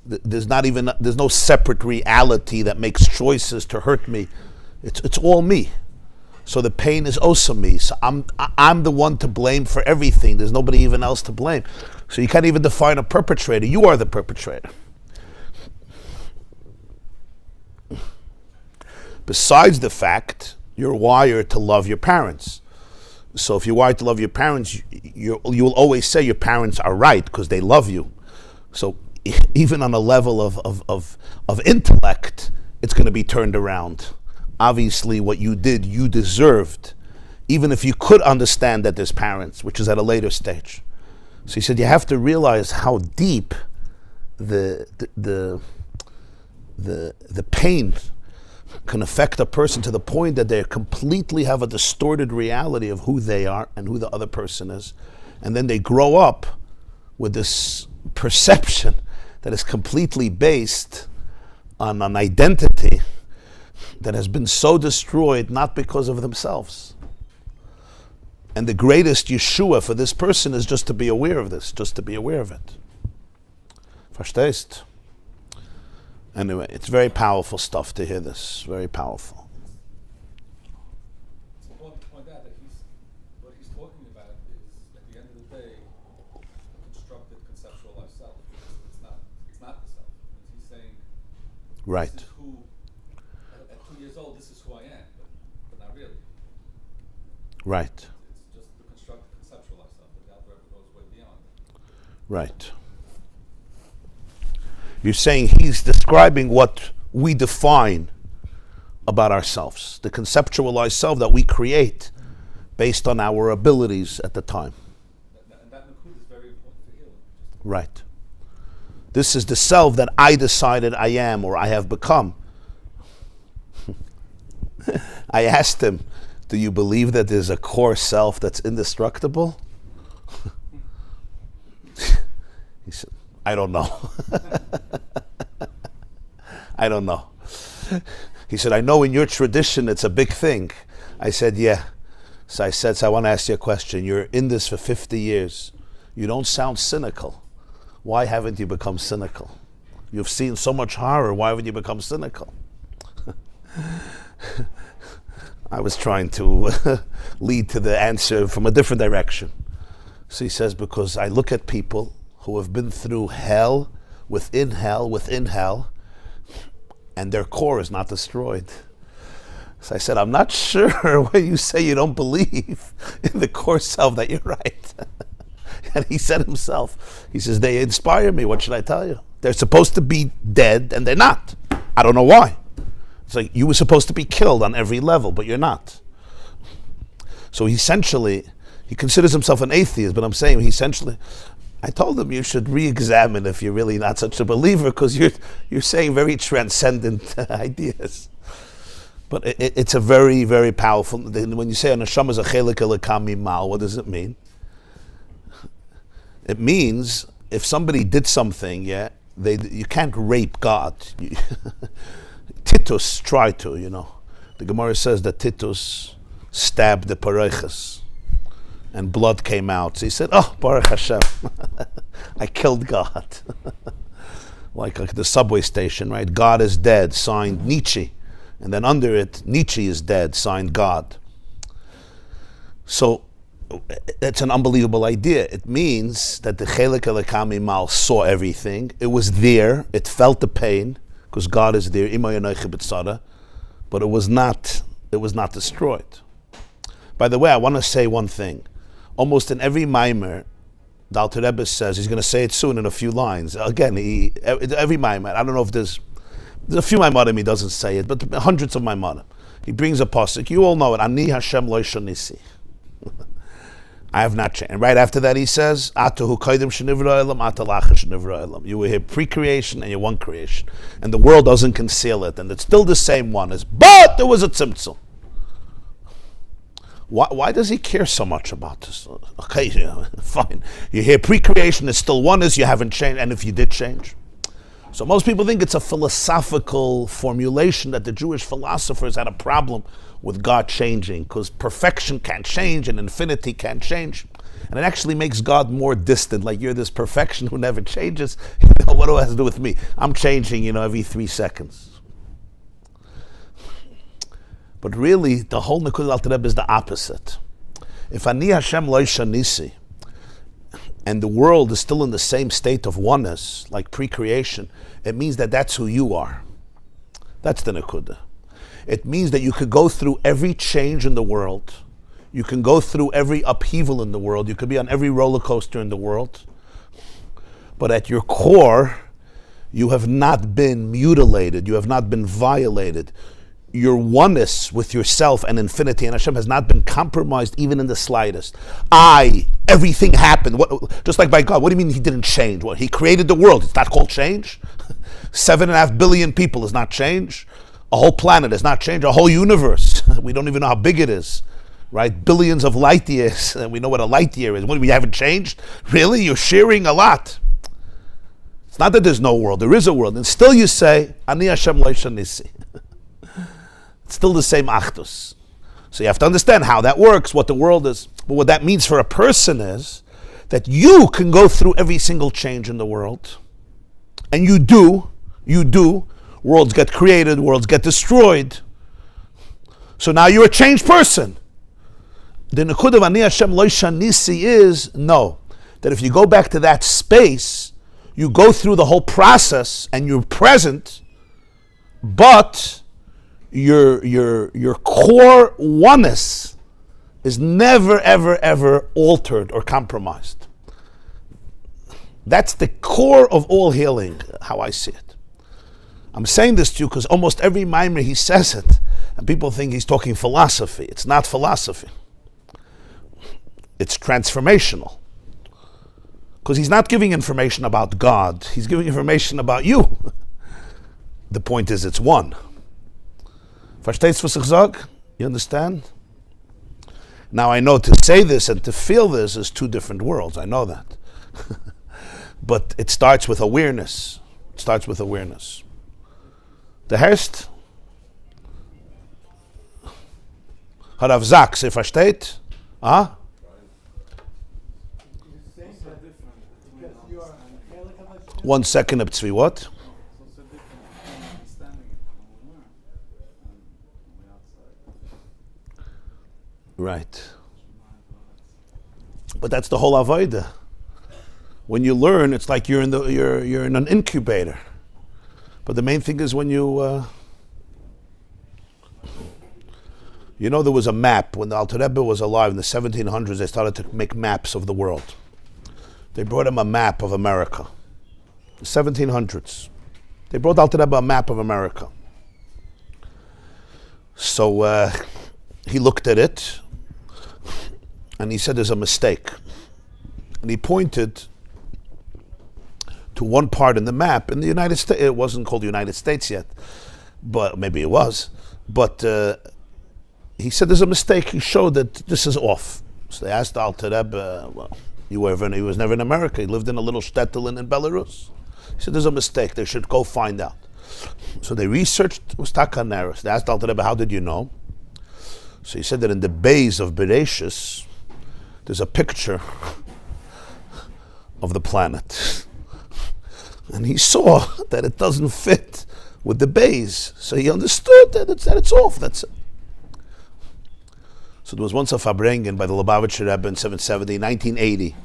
There's no separate reality that makes choices to hurt me. It's all me. So the pain is also me. So I'm the one to blame for everything. There's nobody even else to blame. So you can't even define a perpetrator. You are the perpetrator. Besides the fact you're wired to love your parents. So if you are to love your parents, you will always say your parents are right because they love you. So even on a level of intellect, it's going to be turned around. Obviously, what you did, you deserved, even if you could understand that there's parents, which is at a later stage. So he said you have to realize how deep the pain can affect a person to the point that they completely have a distorted reality of who they are and who the other person is. And then they grow up with this perception that is completely based on an identity that has been so destroyed not because of themselves. And the greatest Yeshua for this person is just to be aware of this, just to be aware of it. Verstehst? Anyway, it's very powerful stuff to hear this. Very powerful. It's important to point out that what he's talking about is, at the end of the day, a constructed, conceptualized self. It's not the self. He's saying, Right. this is who, at 2 years old, this is who I am, but not really. Right. It's just the constructed, conceptualized self. The Alter Rebbe goes way beyond it. Right. You're saying he's describing what we define about ourselves, the conceptualized self that we create based on our abilities at the time. And that Nakud is very important for healing. Right. This is the self that I decided I am or I have become. I asked him, do you believe that there's a core self that's indestructible? He said, I don't know. I don't know. He said, I know in your tradition it's a big thing. I said, yeah. So I want to ask you a question. You're in this for 50 years. You don't sound cynical. Why haven't you become cynical? You've seen so much horror. Why haven't you become cynical? I was trying to lead to the answer from a different direction. So he says, because I look at people who have been through hell, within hell, and their core is not destroyed. So I said, I'm not sure when you say you don't believe in the core self that you're right. And he said himself, he says, they inspire me, what should I tell you? They're supposed to be dead and they're not. I don't know why. It's like you were supposed to be killed on every level, but you're not. So essentially, he considers himself an atheist, but I'm saying I told him you should re-examine if you're really not such a believer, because you're saying very transcendent ideas. But it's a very, very powerful. When you say a neshama is a chelik elokah mimal, what does it mean? It means if somebody did something, you can't rape God. Titus tried to, The Gemara says that Titus stabbed the pareches, and blood came out. So he said, oh, Baruch Hashem, I killed God. like the subway station, right? God is dead, signed Nietzsche. And then under it, Nietzsche is dead, signed God. So it's an unbelievable idea. It means that the Chelek Elokah Mimal saw everything. It was there. It felt the pain, because God is there. But it was not destroyed. By the way, I want to say one thing. Almost in every mimer, the Alter Rebbe says, he's going to say it soon in a few lines. Again, every mimer, I don't know if there's a few maimarim he doesn't say it, but hundreds of maimarim. He brings a pasuk. You all know it. Ani Hashem lo shonisi. I have not changed. And right after that he says, Atahu kaidim shenivra elam, atalacha shenivra elam. You were here pre-creation and you're one creation. And the world doesn't conceal it. And it's still the same oneness. But there was a tzimtzum. Why does he care so much about this? Okay, fine. You're here pre-creation, it's still oneness, you haven't changed. And if you did change? So most people think it's a philosophical formulation that the Jewish philosophers had a problem with God changing, because perfection can't change and infinity can't change. And it actually makes God more distant, like you're this perfection who never changes. What do it have to do with me? I'm changing, every 3 seconds. But really, the whole Nekudat Alter Rebbe is the opposite. If Ani Hashem lo shanisi, and the world is still in the same state of oneness, like pre-creation, it means that that's who you are. That's the Nekudah. It means that you could go through every change in the world. You can go through every upheaval in the world. You could be on every roller coaster in the world. But at your core, you have not been mutilated. You have not been violated. Your oneness with yourself and infinity and Hashem has not been compromised even in the slightest. Everything happened. Just like by God. What do you mean he didn't change? What, he created the world. It's not called change? 7.5 billion people is not change. A whole planet is not change. A whole universe. We don't even know how big it is. Right? Billions of light years. And we know what a light year is. What, we haven't changed? Really? You're sharing a lot. It's not that there's no world. There is a world. And still you say, Ani Hashem lo nisi. It's still the same achdus. So you have to understand how that works, what the world is. But what that means for a person is that you can go through every single change in the world. And you do. Worlds get created, worlds get destroyed. So now you're a changed person. The Nekud of Ani Hashem lo nisi is, no. That if you go back to that space, you go through the whole process and you're present, but your core oneness is never, ever, ever altered or compromised. That's the core of all healing, how I see it. I'm saying this to you because almost every mimer he says it, and people think he's talking philosophy. It's not philosophy. It's transformational. Because he's not giving information about God. He's giving information about you. The point is, it's one. Versteht's was ich sag? You understand? Now I know to say this and to feel this is two different worlds. I know that. But it starts with awareness. It starts with awareness. The Herst? Harav Zak, Sie versteht? Ah? One second, Abtzvi, what? Right. But that's the whole avodah. When you learn, it's like you're in an incubator. But the main thing is when you there was a map when the Alter Rebbe was alive in the 1700s. They started to make maps of the world. They brought him a map of America. The 1700s. They brought Alter Rebbe a map of America. So he looked at it and he said there's a mistake. And he pointed to one part in the map in the United States. It wasn't called the United States yet, but maybe it was. But he said there's a mistake. He showed that this is off. So they asked Alter Rebbe, he was never in America. He lived in a little shtetl in Belarus. He said there's a mistake. They should go find out. So they researched Ustaka Naris. They asked Alter Rebbe, how did you know? So he said that in the bays of Bereshis, there's a picture of the planet. And he saw that it doesn't fit with the bays. So he understood that it's off. That's it. So there was once a Farbrengen by the Lubavitcher Rebbe in 770, 1980.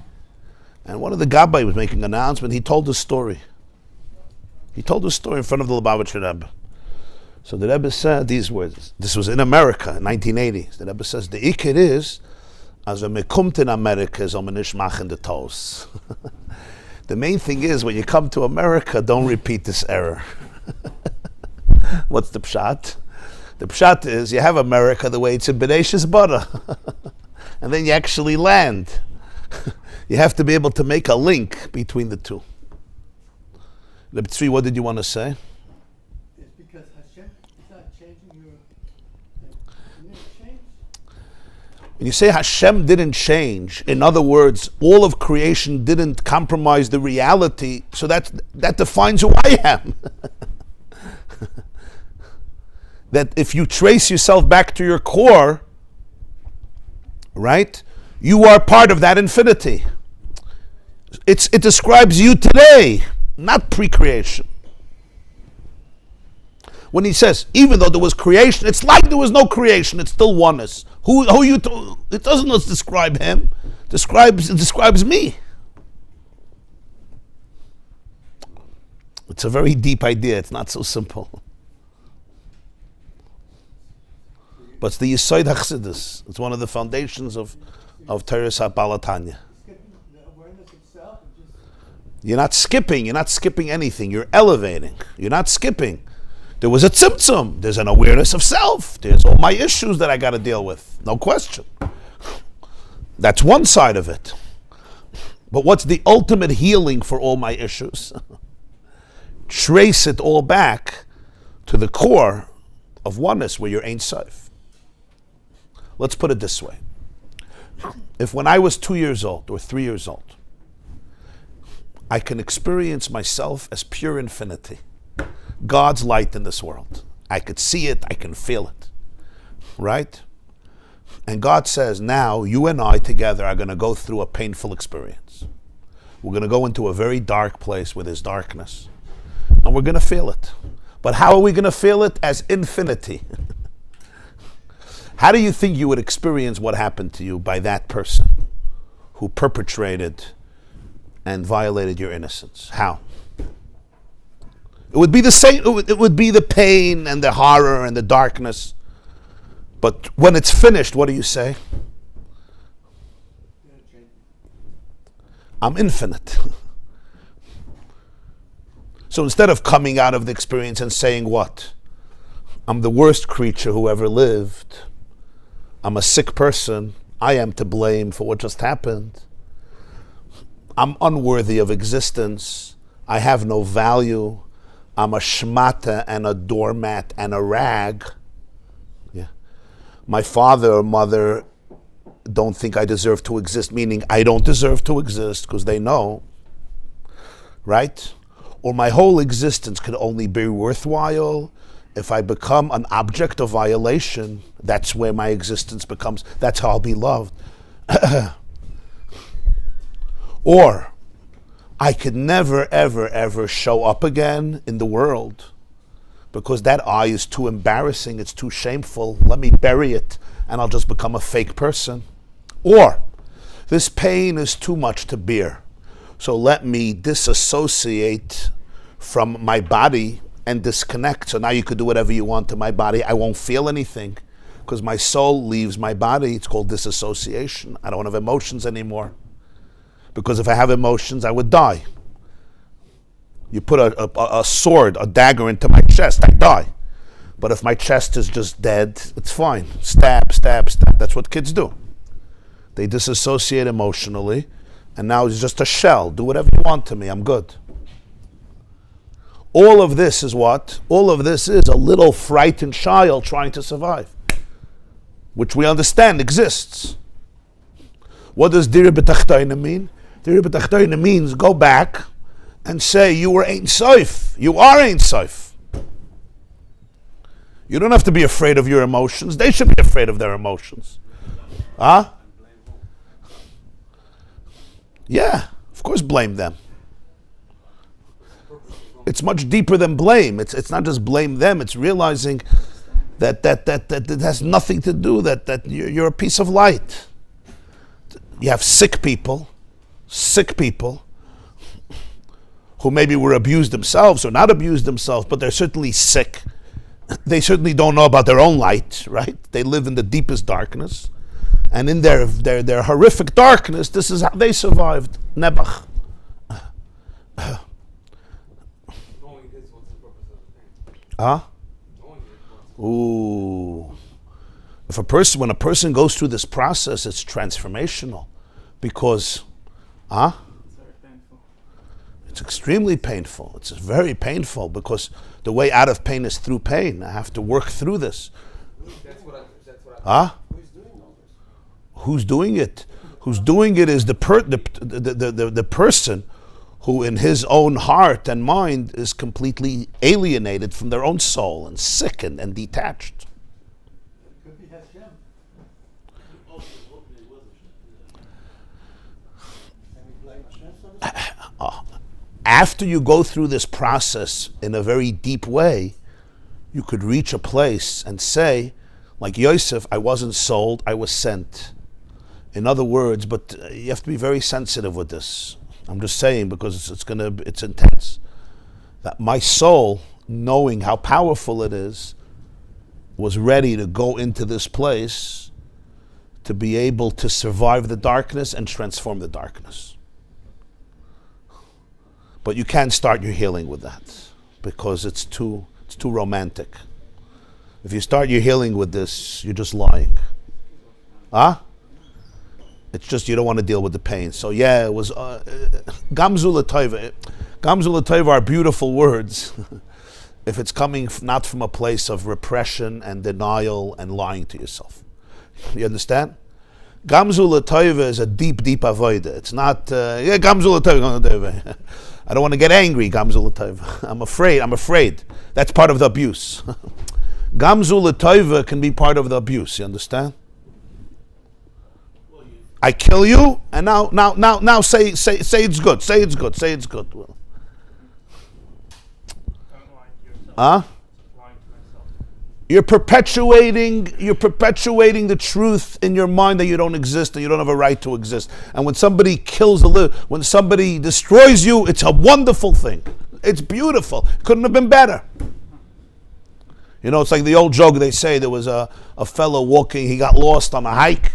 And one of the Gabbai was making an announcement. He told the story. He told the story in front of the Lubavitcher Rebbe. So the Rebbe said these words. This was in America in 1980. The Rebbe says, the Iker is, as a mekumt in America, is omenish machen the toes. The main thing is, when you come to America, don't repeat this error. What's the pshat? The pshat is, you have America the way it's in Bereshis Bara. And then you actually land. You have to be able to make a link between the two. Rabbi Tzvi, what did you want to say? It's because Hashem is not changing your... It didn't change. When you say Hashem didn't change, in other words, all of creation didn't compromise the reality, so that defines who I am. That if you trace yourself back to your core, right, you are part of that infinity. It describes you today, not pre-creation. When he says, even though there was creation, it's like there was no creation, it's still oneness. It doesn't just describe him, it describes me. It's a very deep idea, it's not so simple. So But it's the Yesod Chassidus. It's one of the foundations of Torah Balatanya. Skipping the awareness itself and just You're not skipping anything. You're elevating. You're not skipping. There was a tzimtzum. There's an awareness of self. There's all my issues that I got to deal with. No question. That's one side of it. But what's the ultimate healing for all my issues? Trace it all back to the core of oneness where you're Ein Sof. Let's put it this way. If when I was 2 years old or 3 years old, I can experience myself as pure infinity, God's light in this world. I could see it, I can feel it, right? And God says, now you and I together are going to go through a painful experience. We're going to go into a very dark place where there's darkness, and we're going to feel it. But how are we going to feel it? As infinity. How do you think you would experience what happened to you by that person who perpetrated and violated your innocence? How? It would be the same. It would be the pain and the horror and the darkness. But when it's finished, what do you say? I'm infinite. So instead of coming out of the experience and saying what? I'm the worst creature who ever lived. I'm a sick person. I am to blame for what just happened. I'm unworthy of existence. I have no value. I'm a shmata and a doormat and a rag. Yeah. My father or mother don't think I deserve to exist, meaning I don't deserve to exist because they know, right? Or my whole existence could only be worthwhile if I become an object of violation. That's where my existence becomes, that's how I'll be loved. Or I could never, ever, ever show up again in the world because that eye is too embarrassing, it's too shameful. Let me bury it and I'll just become a fake person. Or this pain is too much to bear, so let me disassociate from my body and disconnect. So now you could do whatever you want to my body. I won't feel anything because my soul leaves my body. It's called disassociation. I don't have emotions anymore. Because if I have emotions, I would die. You put a sword, a dagger into my chest, I die. But if my chest is just dead, it's fine. Stab, stab, stab. That's what kids do. They disassociate emotionally, and now it's just a shell. Do whatever you want to me, I'm good. All of this is what? All of this is a little frightened child trying to survive, which we understand exists. What does Dir B'Tachtoina mean? Dir B'Tachtoina means go back and say you were Ein Sof. You are Ein Sof. You don't have to be afraid of your emotions. They should be afraid of their emotions. Huh? Yeah, of course blame them. It's much deeper than blame. It's not just blame them, it's realizing that it has nothing to do, that you're a piece of light. You have sick people who maybe were abused themselves or not abused themselves, but they're certainly sick. They certainly don't know about their own light, right? They live in the deepest darkness. And in their horrific darkness, this is how they survived. Nebuch. Huh? Ooh. When a person goes through this process, it's transformational. Because, It's very painful. it's extremely painful. It's very painful because the way out of pain is through pain. I have to work through this. That's what Huh? Who's doing all this? Who's doing it? Who's doing it is the person who in his own heart and mind is completely alienated from their own soul and sickened and detached. it could be Hashem. And we blame Hashem for this? After you go through this process in a very deep way, you could reach a place and say, like Yosef, I wasn't sold, I was sent. In other words, but you have to be very sensitive with this. I'm just saying because it's intense. That my soul, knowing how powerful it is, was ready to go into this place to be able to survive the darkness and transform the darkness. But you can't start your healing with that because it's too romantic. If you start your healing with this, you're just lying. It's just you don't want to deal with the pain. So yeah, it was Gamzu L'Tova. Gamzu L'Tova are beautiful words if it's coming not from a place of repression and denial and lying to yourself. You understand? Gamzu L'Tova is a deep, deep avodah. It's not, Gamzu L'Tova. I don't want to get angry, Gamzu L'Tova. I'm afraid. That's part of the abuse. Gamzu L'Tova can be part of the abuse, you understand? I kill you, and now say it's good. Say it's good. Say it's good. Well. You're perpetuating the truth in your mind that you don't exist and you don't have a right to exist. And when somebody when somebody destroys you, it's a wonderful thing. It's beautiful. Couldn't have been better. You know, it's like the old joke they say. There was a fellow walking. He got lost on a hike,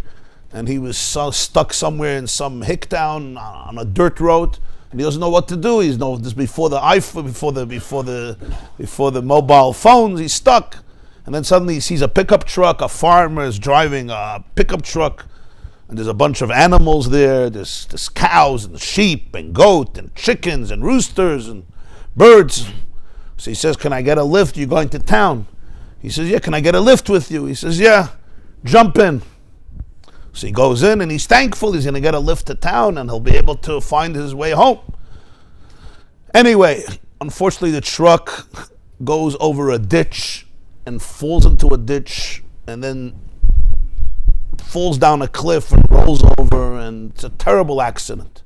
and he was stuck somewhere in some hick town on a dirt road. And he doesn't know what to do. He's this before the iPhone, before the mobile phones. He's stuck. And then suddenly he sees a pickup truck. A farmer is driving a pickup truck, and there's a bunch of animals there. There's cows and sheep and goat and chickens and roosters and birds. So he says, "Can I get a lift? You're going to town." He says, "Yeah, can I get a lift with you?" He says, "Yeah, jump in." So he goes in and he's thankful he's going to get a lift to town and he'll be able to find his way home. Anyway, unfortunately the truck goes over a ditch and falls into a ditch and then falls down a cliff and rolls over, and it's a terrible accident.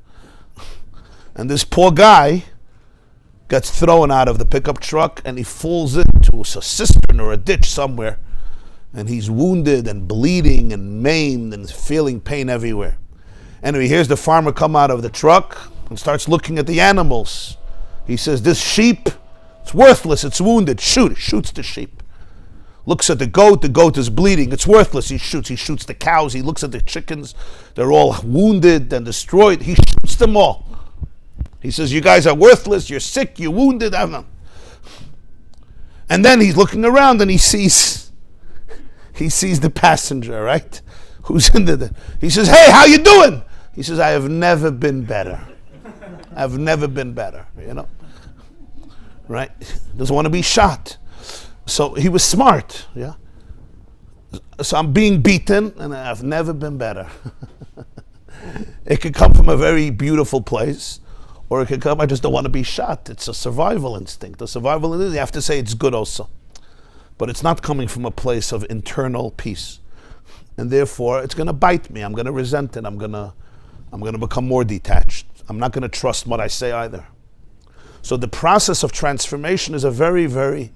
And this poor guy gets thrown out of the pickup truck and he falls into a cistern or a ditch somewhere. And he's wounded and bleeding and maimed and feeling pain everywhere. Anyway, here's the farmer come out of the truck and starts looking at the animals. He says, "This sheep, it's worthless, it's wounded. Shoot." He shoots the sheep. Looks at the goat is bleeding, it's worthless. He shoots the cows, he looks at the chickens, they're all wounded and destroyed. He shoots them all. He says, "You guys are worthless, you're sick, you're wounded." And then he's looking around and he sees the passenger, right? Who's in the... He says, "Hey, how you doing?" He says, "I have never been better. I've never been better," you know? Right? Doesn't want to be shot. So he was smart, yeah? So I'm being beaten and I've never been better. It could come from a very beautiful place, or it could come, I just don't want to be shot. It's a survival instinct. You have to say it's good also. But it's not coming from a place of internal peace. And therefore, it's going to bite me. I'm going to resent it. I'm going to become more detached. I'm not going to trust what I say either. So the process of transformation is a very, very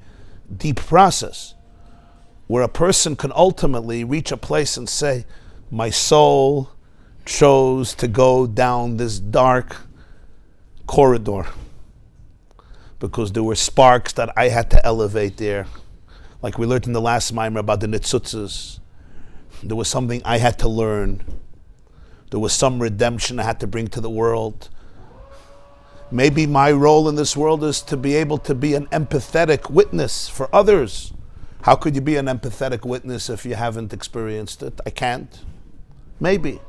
deep process where a person can ultimately reach a place and say, my soul chose to go down this dark corridor because there were sparks that I had to elevate there. Like we learned in the last mimer about the nitzutzes. There was something I had to learn. There was some redemption I had to bring to the world. Maybe my role in this world is to be able to be an empathetic witness for others. How could you be an empathetic witness if you haven't experienced it? I can't. Maybe.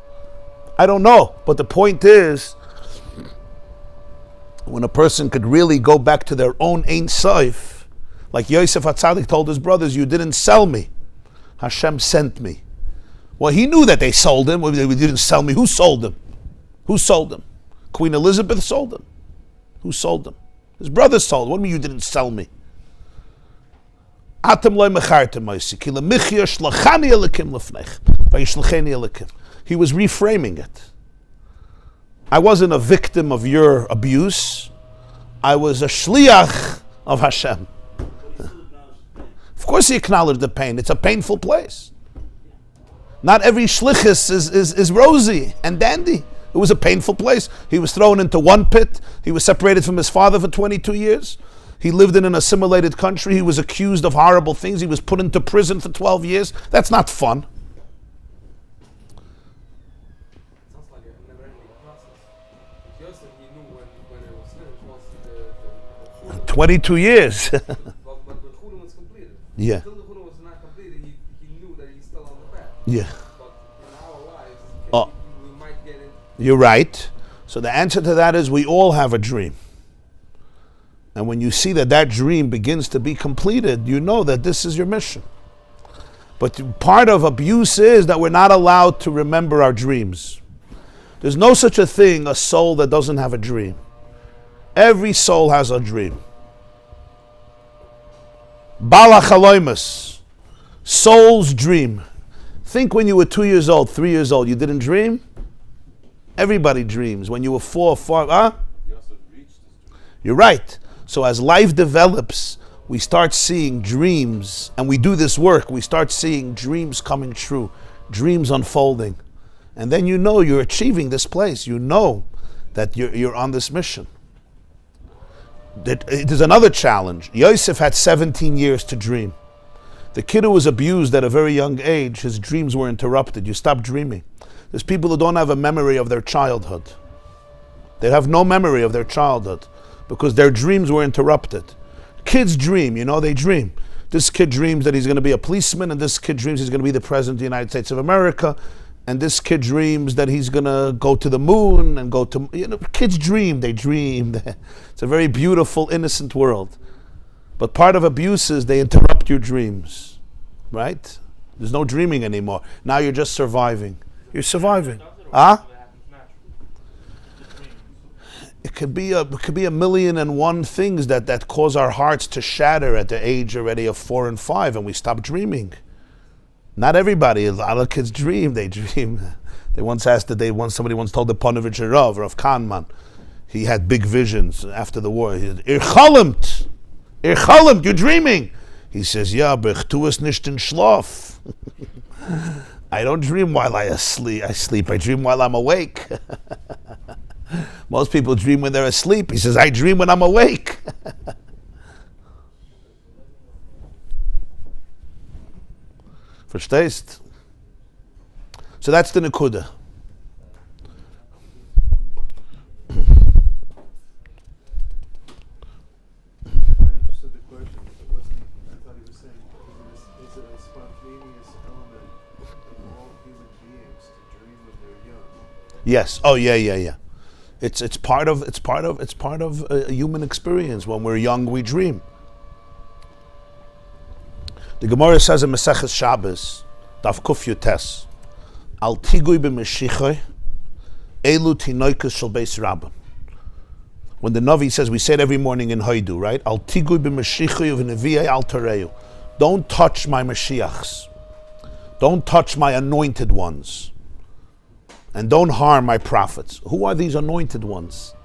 I don't know. But the point is, when a person could really go back to their own Ein Sof, like Yosef HaTzadik told his brothers, "You didn't sell me. Hashem sent me." Well, he knew that they sold him. Well, they didn't sell me. Who sold him? Who sold him? Queen Elizabeth sold him. Who sold him? His brothers sold him. What do you mean you didn't sell me? He was reframing it. I wasn't a victim of your abuse. I was a shliach of Hashem. Of course he acknowledged the pain. It's a painful place. Not every shlichus is rosy and dandy. It was a painful place. He was thrown into one pit. He was separated from his father for 22 years. He lived in an assimilated country. He was accused of horrible things. He was put into prison for 12 years. That's not fun. Sounds like a never-ending process. Yosef, he knew when it was finished, once the 22 years. but the Chulun was completed. Yeah. Until the Chulun was not completed, he knew that he's still on the path. Yeah. But in our lives, Oh. we might get it. You're right. So the answer to that is we all have a dream. And when you see that that dream begins to be completed, you know that this is your mission. But part of abuse is that we're not allowed to remember our dreams. There's no such a thing, a soul that doesn't have a dream. Every soul has a dream. Bala chaloimus, soul's dream. Think when you were 2 years old, 3 years old, you didn't dream? Everybody dreams. When you were 4 or 5, huh? You also reached this dream. You're right. So as life develops, we start seeing dreams, and we do this work, we start seeing dreams coming true, dreams unfolding. And then you know you're achieving this place. You know that you're on this mission. There's another challenge. Yosef had 17 years to dream. The kid who was abused at a very young age, his dreams were interrupted. You stop dreaming. There's people who don't have a memory of their childhood. They have no memory of their childhood because their dreams were interrupted. Kids dream, they dream. This kid dreams that he's going to be a policeman, and this kid dreams he's going to be the president of the United States of America, and this kid dreams that he's going to go to the moon and go to, kids dream, they dream. It's a very beautiful, innocent world. But part of abuse is they interrupt your dreams, right? There's no dreaming anymore. Now you're just surviving. You're surviving. Huh? It could be a million and one things that cause our hearts to shatter at the age already of 4 and 5, and we stop dreaming. Not everybody. A lot of kids dream. They dream. Somebody once told the Panovich Rav Kahneman, he had big visions after the war. He said, "Irchalimt, you're dreaming." He says, "Ja, aber ich tue es nicht in Schlaf." I don't dream while I sleep. I dream while I'm awake. Most people dream when they're asleep. He says, I dream when I'm awake. Verstehst? So that's the Nekuda. I understood the question. It wasn't. I thought he was saying, is it a spontaneous element of all human beings to dream when they're young? Yes. Oh, yeah. It's part of a human experience. When we're young, we dream. The Gemara says in Maseches Shabbos, Daf Kuf Yutes, Al tigui b'meshichoi, elu tinoikus shel beis rabban. When the Navi says, we say it every morning in Haidu, right? Al tigui b'meshichoi v'nevi'ei al tareu. Don't touch my Mashiachs. Don't touch my anointed ones. And don't harm my prophets. Who are these anointed ones?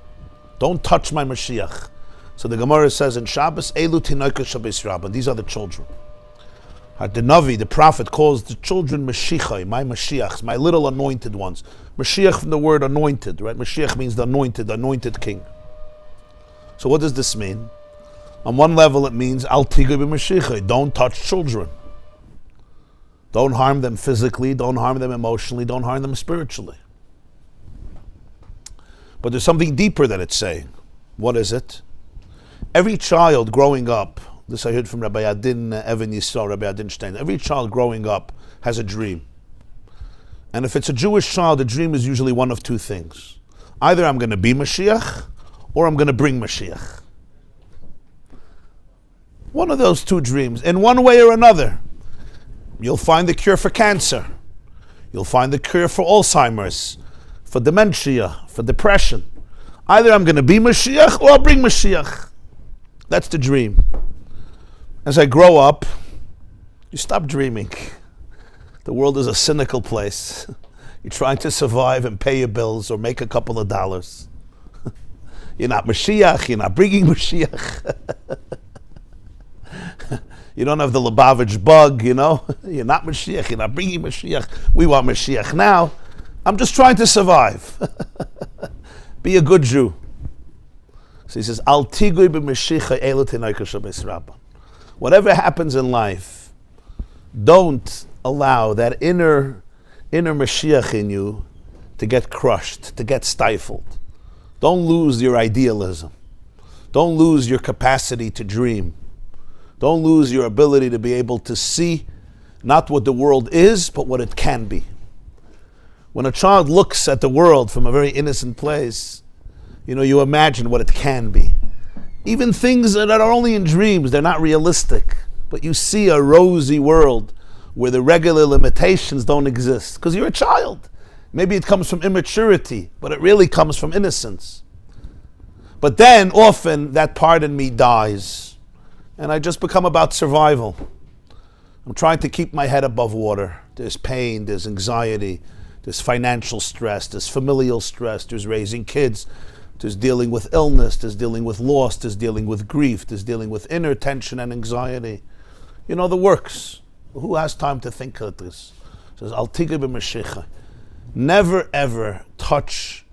Don't touch my Mashiach. So the Gemara says in Shabbos, Elu tinoikus shel beis rabban. These are the children. The Navi, the prophet, calls the children Mashiachai, my Mashiachs, my little anointed ones. Mashiach from the word anointed, right? Mashiach means the anointed king. So what does this mean? On one level it means, Al tigui b'Mashiachai, don't touch children. Don't harm them physically, don't harm them emotionally, don't harm them spiritually. But there's something deeper that it's saying. What is it? Every child growing up, this I heard from Rabbi Adin Evan Yisrael, Rabbi Adin Stein. Every child growing up has a dream. And if it's a Jewish child, the dream is usually one of two things. Either I'm going to be Mashiach, or I'm going to bring Mashiach. One of those two dreams, in one way or another. You'll find the cure for cancer. You'll find the cure for Alzheimer's, for dementia, for depression. Either I'm going to be Mashiach, or I'll bring Mashiach. That's the dream. As I grow up, you stop dreaming. The world is a cynical place. You're trying to survive and pay your bills or make a couple of dollars. You're not Mashiach, you're not bringing Mashiach. You don't have the Lubavitch bug, You're not Mashiach, you're not bringing Mashiach. We want Mashiach now. I'm just trying to survive. Be a good Jew. So he says, Al tigui b'meshicha elu tinoika shabes rabban. Whatever happens in life, don't allow that inner Mashiach in you to get crushed, to get stifled. Don't lose your idealism. Don't lose your capacity to dream. Don't lose your ability to be able to see not what the world is, but what it can be. When a child looks at the world from a very innocent place, you imagine what it can be. Even things that are only in dreams, they're not realistic. But you see a rosy world where the regular limitations don't exist. Because you're a child. Maybe it comes from immaturity, but it really comes from innocence. But then often that part in me dies. And I just become about survival. I'm trying to keep my head above water. There's pain, there's anxiety, there's financial stress, there's familial stress, there's raising kids, there's dealing with illness, there's dealing with loss, there's dealing with grief, there's dealing with inner tension and anxiety. The works. Who has time to think of this? It says, Al tigui b'meshicha. Never ever touch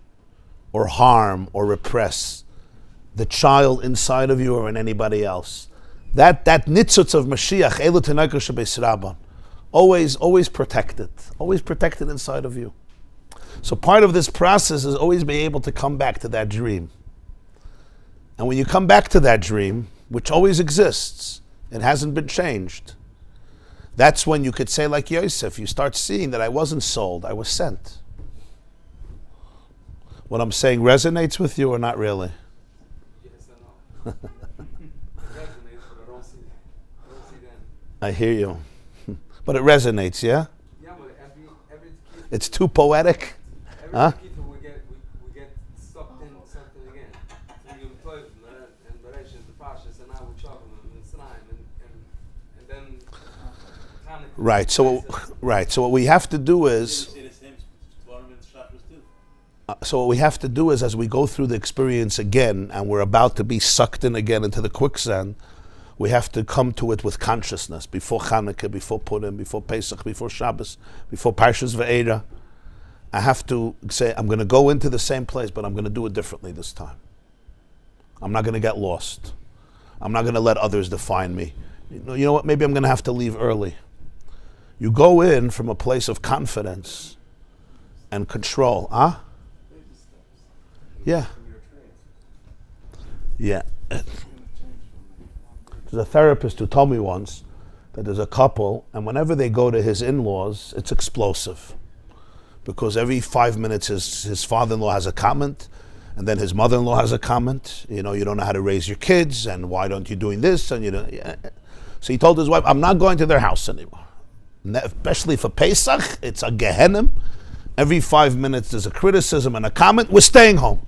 or harm or repress the child inside of you or in anybody else. That nitzutz of Mashiach, elu tinoika shabes rabban, always protected. Always protected inside of you. So part of this process is always being able to come back to that dream. And when you come back to that dream, which always exists, it hasn't been changed, that's when you could say like Yosef, you start seeing that I wasn't sold, I was sent. What I'm saying resonates with you or not really? Yes and no. It resonates, but I don't see them. I hear you. But it resonates, yeah? Yeah, but every It's too poetic? Huh? kitzur we get sucked in something again. So we give toilet and Bereshit, the Pashas, and now we chop them and Sinai, and then Right. So what we have to do is as we go through the experience again and we're about to be sucked in again into the quicksand, we have to come to it with consciousness before Chanukah, before Purim, before Pesach, before Shabbos, before Parshas Ve'era. I have to say, I'm going to go into the same place, but I'm going to do it differently this time. I'm not going to get lost. I'm not going to let others define me. You know what? Maybe I'm going to have to leave early. You go in from a place of confidence and control. Yeah. Yeah. There's a therapist who told me once that there's a couple, and whenever they go to his in-laws, it's explosive. Because every 5 minutes his father-in-law has a comment, and then his mother-in-law has a comment. You don't know how to raise your kids, and why don't you doing this? And So he told his wife, I'm not going to their house anymore. Especially for Pesach, it's a Gehenim. Every 5 minutes there's a criticism and a comment. We're staying home.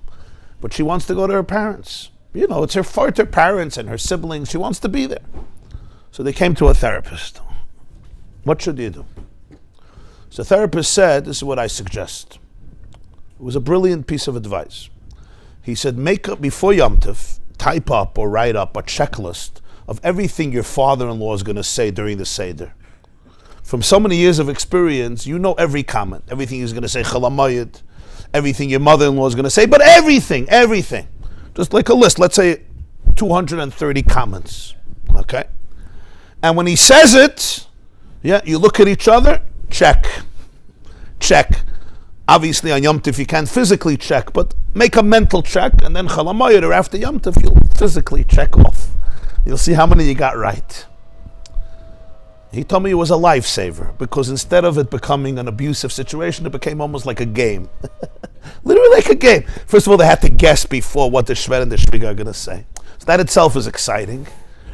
But she wants to go to her parents. It's her father parents and her siblings. She wants to be there. So they came to a therapist. What should you do? So the therapist said, this is what I suggest. It was a brilliant piece of advice. He said, make up before Yom Tov, type up or write up a checklist of everything your father-in-law is going to say during the Seder. From so many years of experience, you know every comment. Everything he's going to say, Chalamayid. Everything your mother-in-law is going to say. But everything. Just like a list. Let's say 230 comments. Okay? And when he says it, you look at each other, check. Obviously on Yom Tov you can't physically check, but make a mental check, and then Chalamayid or after Yom Tov you'll physically check off. You'll see how many you got right. He told me it was a lifesaver, because instead of it becoming an abusive situation, it became almost like a game. Literally like a game. First of all, they had to guess before what the Shved and the Shviga are going to say. So that itself is exciting,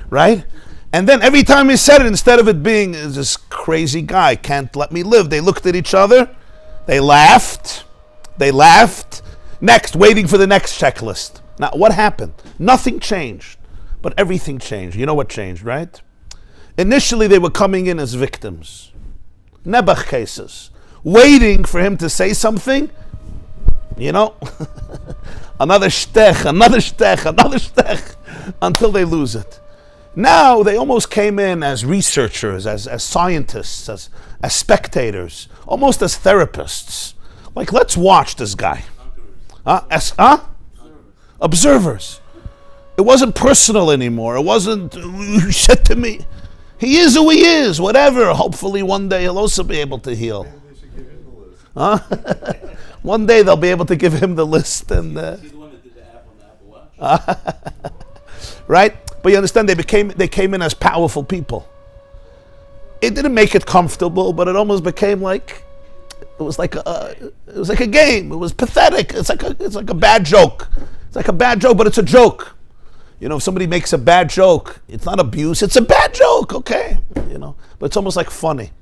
right? And then every time he said it, instead of it being this crazy guy, can't let me live, they looked at each other, they laughed. Next, waiting for the next checklist. Now, what happened? Nothing changed, but everything changed. You know what changed, right? Initially, they were coming in as victims. Nebuch cases. Waiting for him to say something. Another shtech, until they lose it. Now, they almost came in as researchers, as scientists, as spectators, almost as therapists. Like, let's watch this guy. Observers. It wasn't personal anymore. It wasn't, you said to me, he is who he is, whatever. Hopefully one day he'll also be able to heal. Maybe they should give him the list. Huh? One day they'll be able to give him the list. And He's the one that did the app on the Apple Watch. right? But you understand, they came in as powerful people. It didn't make it comfortable, but it almost became like, it was like a game. It was pathetic. It's like a bad joke. It's like a bad joke, but it's a joke. You know, if somebody makes a bad joke, it's not abuse, it's a bad joke, okay? You know, but it's almost like funny.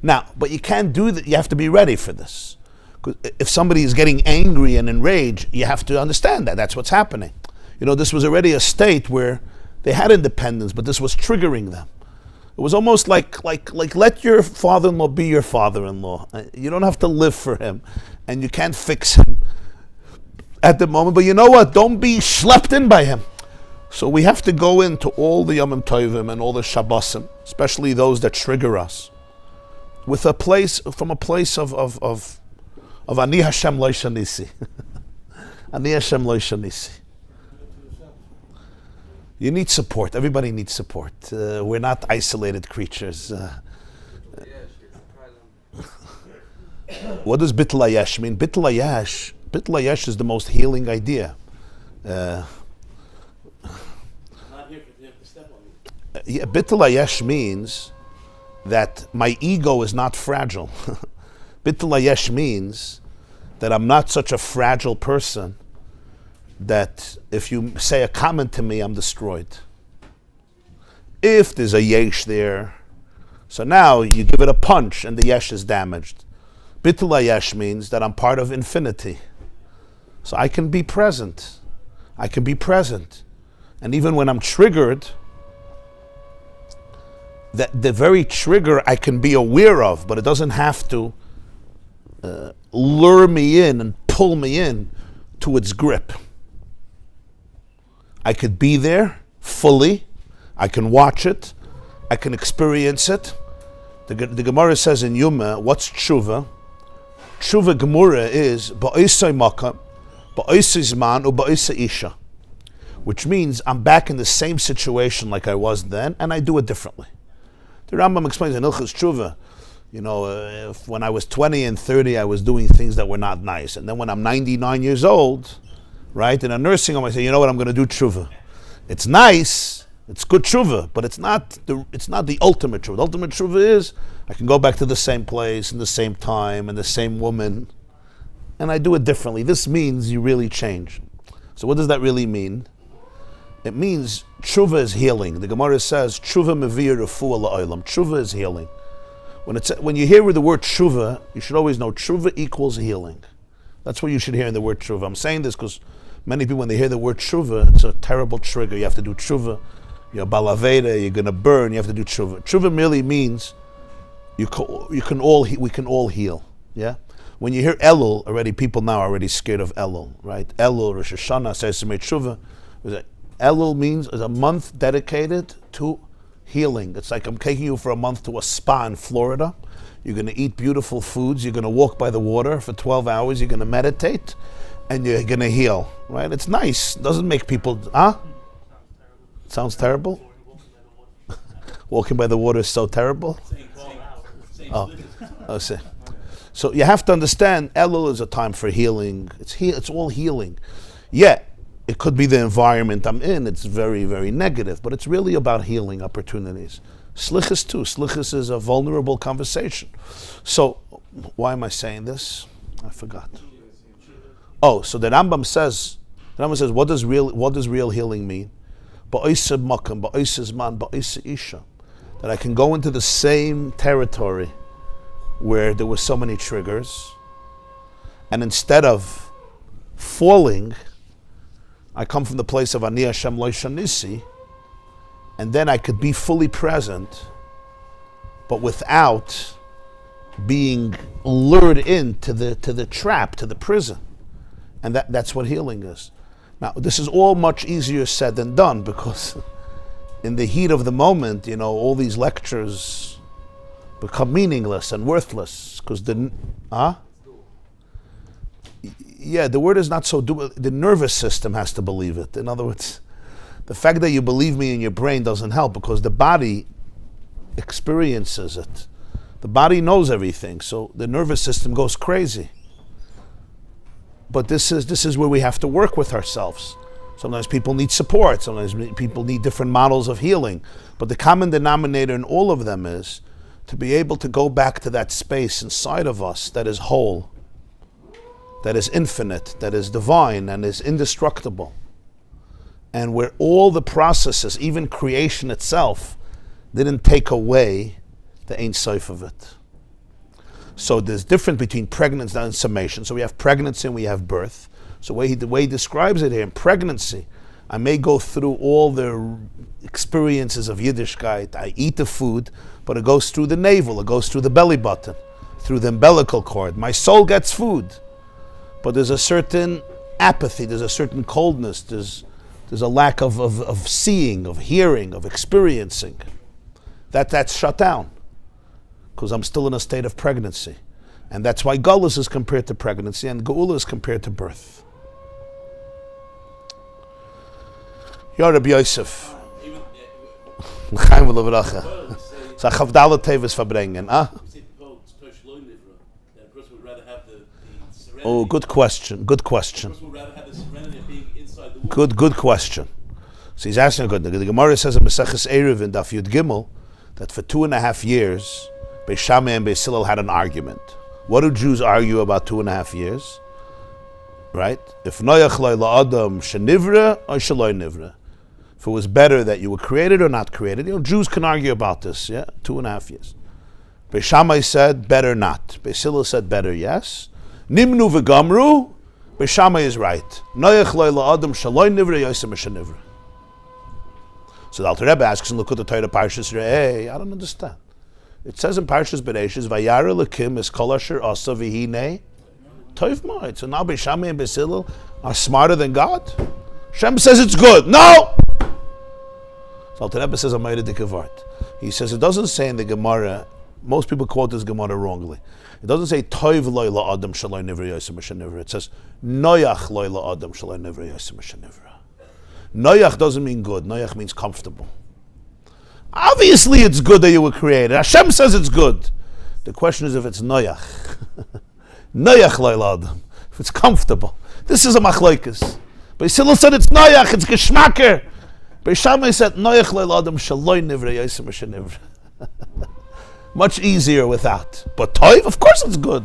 Now, but you can't do that. You have to be ready for this. 'Cause if somebody is getting angry and enraged, you have to understand that that's what's happening. You know, this was already a state where they had independence, but this was triggering them. It was almost like let your father-in-law be your father-in-law. You don't have to live for him, and you can't fix him at the moment. But you know what? Don't be schlepped in by him. So we have to go into all the Yomim Tovim and all the Shabbosim, especially those that trigger us, with a place of Ani Hashem Lo Shanisi. Ani Hashem Lo Shanisi. You need support. Everybody needs support. We're not isolated creatures. What does Bittul Hayesh mean? Bittul Hayesh is the most healing idea. Not here for him to step on me. Bittul Hayesh means that my ego is not fragile. Bittul Hayesh means that I'm not such a fragile person that if you say a comment to me, I'm destroyed. If there's a yesh there, so now you give it a punch and the yesh is damaged. Bittul Hayesh means that I'm part of infinity. So I can be present. I can be present. And even when I'm triggered, that the very trigger I can be aware of, but it doesn't have to lure me in and pull me in to its grip. I could be there fully. I can watch it. I can experience it. The Gemara says in Yuma, what's tshuva? Tshuva Gemara is ba'isai makam, ba'isai zman, or ba'isai isha, which means I'm back in the same situation like I was then, and I do it differently. The Rambam explains in Ilchus Tshuva, you know, if when I was 20 and 30, I was doing things that were not nice, and then when I'm 99 years old, right, in a nursing home, I say, you know what, I'm going to do tshuva. It's nice, it's good tshuva, but it's not the ultimate tshuva. The ultimate tshuva is I can go back to the same place, in the same time, and the same woman, and I do it differently. This means you really change. So what does that really mean? It means tshuva is healing. The Gemara says, tshuva mevir refuah la'olam. Tshuva is healing. When you hear the word tshuva, you should always know tshuva equals healing. That's what you should hear in the word tshuva. I'm saying this because many people, when they hear the word tshuva, it's a terrible trigger. You have to do tshuva. You're balaveda, you're going to burn, you have to do tshuva. Tshuva merely means we can all heal. Yeah? When you hear Elul, already people now are already scared of Elul, right? Elul, Rosh Hashanah, Sesame Tshuva. Elul means is a month dedicated to healing. It's like I'm taking you for a month to a spa in Florida. You're going to eat beautiful foods. You're going to walk by the water for 12 hours. You're going to meditate, and you're going to heal. Right? It's nice. It doesn't make people. Sounds terrible. Walking by the water is so terrible. I see. So you have to understand, Elul is a time for healing. It's all healing. Yeah, it could be the environment I'm in. It's very, very negative, but it's really about healing opportunities. Slichus too. Slichus is a vulnerable conversation. So, why am I saying this? I forgot. Oh, so the Rambam says, what does real healing mean? Ba'isa makam, ba'isa zman, ba'isa isha. That I can go into the same territory where there were so many triggers, and instead of falling, I come from the place of Ani Hashem Lo Shanisi, and then I could be fully present, but without being lured into the trap, to the prison. And that's what healing is. Now, this is all much easier said than done, because in the heat of the moment, all these lectures become meaningless and worthless, because the word is not so the nervous system has to believe it. In other words, The fact that you believe me in your brain doesn't help, because the body experiences it. The body knows everything, so the nervous system goes crazy. But this is where we have to work with ourselves. Sometimes people need support, sometimes people need different models of healing. But the common denominator in all of them is to be able to go back to that space inside of us that is whole, that is infinite, that is divine, and is indestructible. And where all the processes, even creation itself, didn't take away the Ein Sof of it. So there's difference between pregnancy and summation. So we have pregnancy and we have birth. So the way he describes it here, in pregnancy, I may go through all the experiences of Yiddishkeit. I eat the food, but it goes through the navel, it goes through the belly button, through the umbilical cord. My soul gets food, but there's a certain apathy, there's a certain coldness, there's a lack of seeing, of hearing, of experiencing. That's shut down, because I'm still in a state of pregnancy. And that's why Galus is compared to pregnancy and Geula is compared to birth. Ya Rabbi Yosef. L'chaim v'levracha. So Chavdala Tevis verbringen, Oh, good question. Good question. Good question. So he's asking a good thing. The Gemara says in Maseches Erev in Daf Yud Gimel that for 2.5 years, Beis Shammai and Beis Hillel had an argument. What do Jews argue about 2.5 years? Right? If Noach lo la'adam shenivra or shaloi nivra. If it was better that you were created or not created. Jews can argue about this, 2.5 years. Beis Shammai said, better not. Beis Hillel said, better yes. Nimnu v'gamru, Beis Shammai is right. Noach lo la'adam shaloi nivra yosem shenivra. So the Alter Rebbe asks in Lekut Torah Parshas Re'eh, I don't understand. It says in Parshas Bereishis, Vayara Lekim is kol asher asa v'hinei toiv ma'od. So now Beis Shammai and Beis Hillel are smarter than God? Shem says it's good. No! So Alter Rebbe says a Meire Dike Vart. He says it doesn't say in the Gemara, most people quote this Gemara wrongly. It doesn't say toiv loy la'adam shaloi nivra yosem shenivra. It says noyach loy la'adam shaloi nivra yosem shenivra. Noyach doesn't mean good. Noyach means comfortable. Obviously it's good that you were created. Hashem says it's good. The question is if it's noyach. Noyach loy la'adam. If it's comfortable. This is a machlokes. Beis Hillel said it's noyach, it's geschmacker. Beis Shammai said noyach loy la'adam shaloi nivra yosem shenivra. Much easier without. But toiv, of course it's good.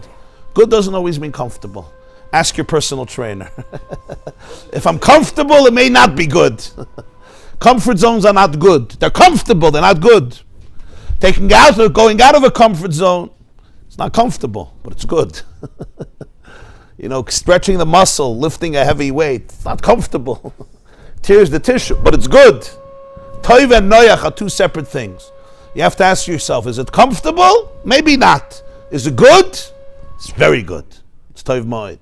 Good doesn't always mean comfortable. Ask your personal trainer. If I'm comfortable, it may not be good. Comfort zones are not good. They're comfortable, they're not good. Going out of a comfort zone, it's not comfortable, but it's good. Stretching the muscle, lifting a heavy weight, it's not comfortable. Tears the tissue, but it's good. Toiv and noyach are two separate things. You have to ask yourself, is it comfortable? Maybe not. Is it good? It's very good. It's toiv ma'od.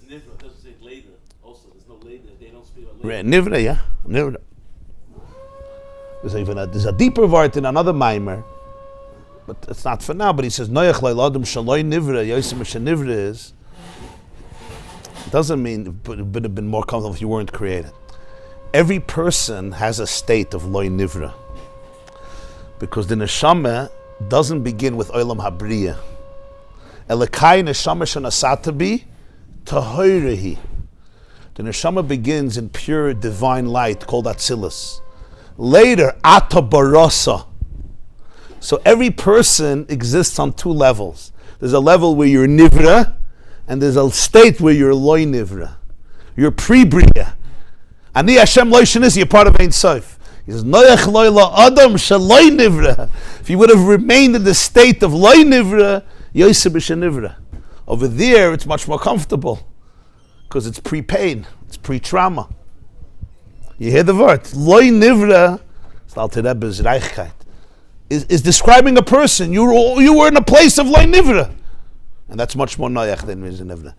Nivra doesn't say later. Also, there's no later. They don't speak about Right, later. Nivra, Nivra. There's a deeper word in another mimer, but it's not for now. But he says Noach le'ladam shaloi nivra yosem shenivra is. It doesn't mean it would have been more comfortable if you weren't created. Every person has a state of loy nivra, because the neshama doesn't begin with olam habriya. Elekai neshama shenasatabi. Tahorehi. The neshama begins in pure divine light called Atzilus. Later, Ata Barasa. So every person exists on two levels. There's a level where you're Nivra, and there's a state where you're Loy Nivra. You're pre-Bria. Ani Hashem Loy Shenis, you're part of Ein Sof. He says, Noach Loy La Adam Shaloy Nivra. If you would have remained in the state of Loy Nivra, Yosef B'Shenivra. Over there, it's much more comfortable because it's pre-pain, it's pre-trauma. You hear the word? Loi nivra, is describing a person. You were in a place of loi nivra. And that's much more noyach than nivra.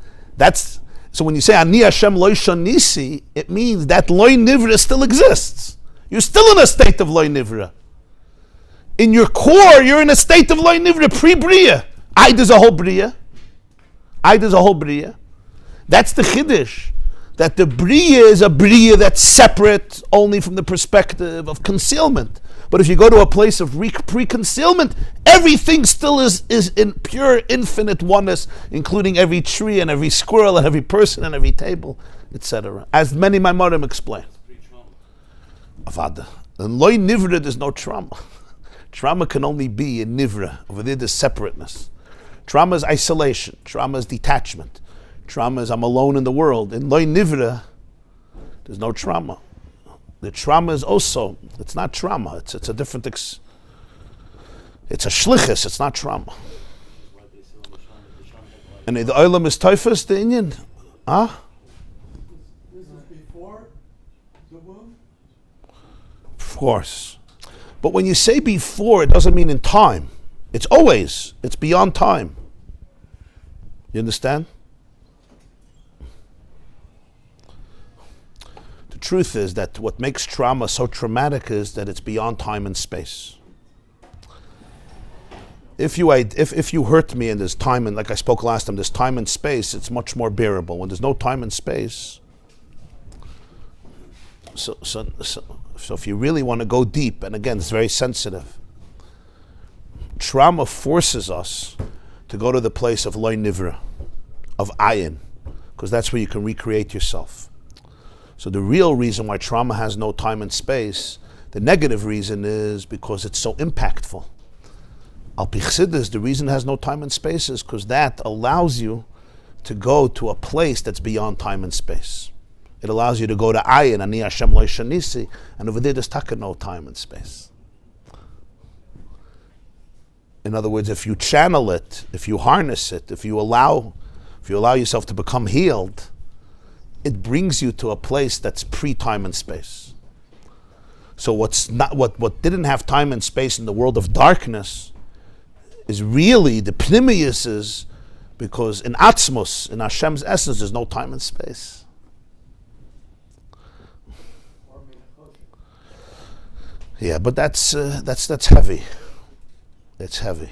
So when you say ani Hashem loi shonisi, it means that loi nivra still exists. You're still in a state of loi nivra. In your core, you're in a state of loi nivra, pre-bria. There's a whole bria. There's a whole bria. That's the chiddush. that the Bria is a Bria that's separate only from the perspective of concealment. But if you go to a place of pre-concealment, everything still is in pure infinite oneness, including every tree and every squirrel and every person and every table, etc. As many Maimorim explain. Avada. In Loi Nivra there's no trauma. Trauma can only be in Nivra. Over there there's separateness. Trauma is isolation. Trauma is detachment. Trauma is I'm alone in the world. In Loi Nivra there's no trauma. The trauma is also, it's not trauma, it's a different, it's a shlichus, it's not trauma. And the olam is typhus, the Indian? Huh? This is before the womb? Of course. But when you say before, it doesn't mean in time. It's always, it's beyond time. You understand? The truth is that what makes trauma so traumatic is that it's beyond time and space. If you hurt me and there's time and, like I spoke last time, there's time and space, it's much more bearable. When there's no time and space, so if you really want to go deep, and again, it's very sensitive, trauma forces us to go to the place of loy nivra, of ayin, because that's where you can recreate yourself. So the real reason why trauma has no time and space, the negative reason is because it's so impactful. Al pi Chassidus, the reason it has no time and space is because that allows you to go to a place that's beyond time and space. It allows you to go to Ayin, Ani Hashem Lo Shanisi, and over there there's taka no time and space. In other words, if you channel it, if you harness it, if you allow yourself to become healed, it brings you to a place that's pre-time and space. So what didn't have time and space in the world of darkness is really the pnimius is because in Atzmos, in Hashem's essence, there's no time and space. Yeah, but that's heavy. It's heavy.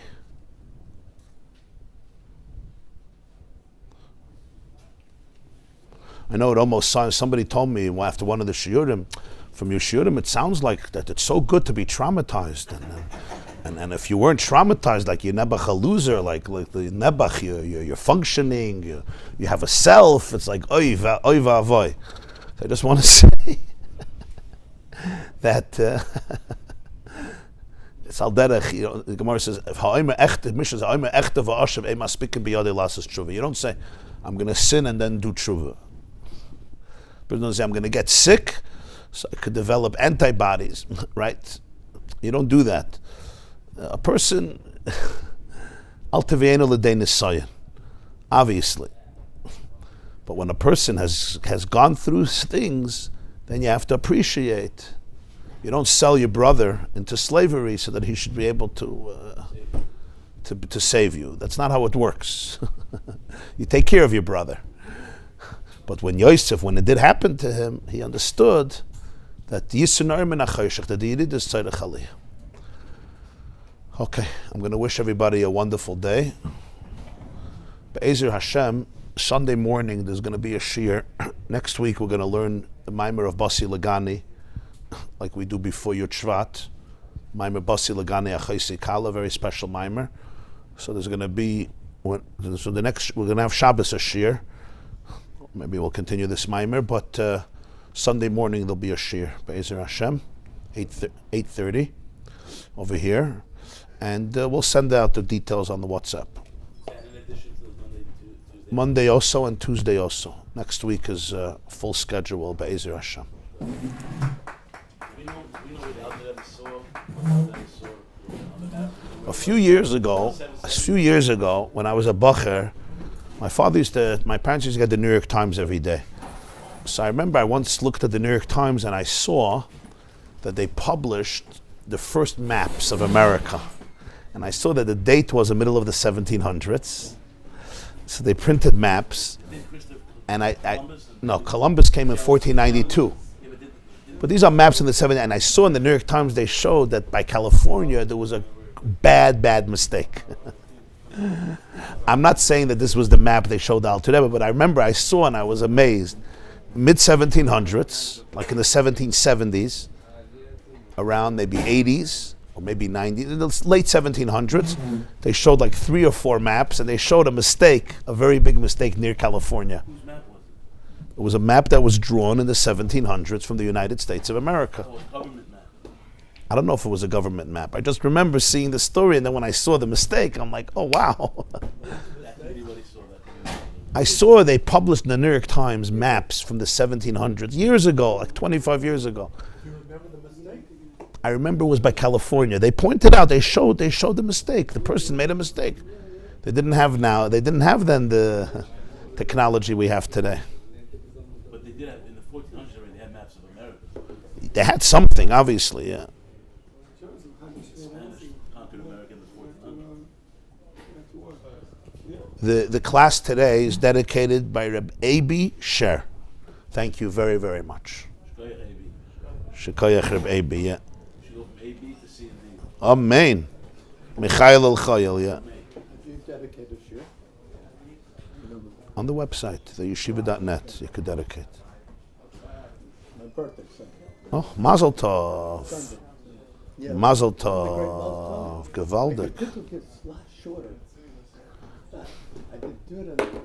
I know it almost sounds, somebody told me after one of the shiurim, from your shiurim, it sounds like that it's so good to be traumatized. And if you weren't traumatized, like you're nebuch a loser, like the nebuch, you're functioning, you have a self, it's like oy va'avoy. So I just want to say that it's al derech, the Gemara says, you don't say, I'm going to sin and then do tshuva. But don't say, I'm going to get sick so I could develop antibodies, right? You don't do that. A person, obviously. But when a person has gone through things, then you have to appreciate. You don't sell your brother into slavery so that he should be able to save you. That's not how it works. You take care of your brother. But when Yosef, when it did happen to him, he understood that the Yidid is Tzarech Aliyah. Okay, I'm going to wish everybody a wonderful day. Be'ezer Hashem, Sunday morning there's going to be a shiur. Next week we're going to learn the Maimer of Basi Lagani, like we do before Yud Shvat. Maimer Basi Lagani Achaisi Kala, very special Maimer. So there's going to be, we're going to have Shabbos a shiur. Maybe we'll continue this Maimer, but Sunday morning there'll be a shiur. Be'ezer Hashem, 8:30 over here. And we'll send out the details on the WhatsApp. In addition to Monday, Tuesday. Monday also and Tuesday also. Next week is full schedule, Be'ezer Hashem. We know where the other saw on the map. A few years ago, when I was a bacher, my parents used to get the New York Times every day. So I remember I once looked at the New York Times and I saw that they published the first maps of America. And I saw that the date was the middle of the 1700s. So they printed maps. And Columbus came in 1492. But these are maps in the 70s. And I saw in the New York Times they showed that by California there was a bad mistake. I'm not saying that this was the map they showed out today, but I remember I saw and I was amazed mid-1700s, like in the 1770s, around maybe 80s or maybe 90s, in the late 1700s, they showed like 3 or 4 maps, and they showed a mistake, a very big mistake near California. Whose map was it? It was a map that was drawn in the 1700s from the United States of America. Oh, a government map. I don't know if it was a government map. I just remember seeing the story, and then when I saw the mistake, I'm like, oh wow. Everybody saw that. I saw they published in the New York Times maps from the 1700s, years ago, like 25 years ago. Do you remember the mistake? I remember it was by California. They pointed out, they showed the mistake. The person made a mistake. They didn't have then the technology we have today. But they did have, in the 1400s already, they had maps of America. They had something, obviously, yeah. Spanish conquered America in the 1400s. The class today is dedicated by Rabbi Sher. Thank you very, very much. Shkoyach AB. Shekayach Rabbi, yeah. Should go from AB to C and D. Amen. Michael El-Chayil, yeah. If you dedicate a shir, On the website, the yeshiva.net, you could dedicate. my birthday Sunday. Oh, Mazel Tov. Sunday. Yeah. Mazel The great Tov. Mazel Tov. Gewaldig. The title gets a lot shorter. I did do it on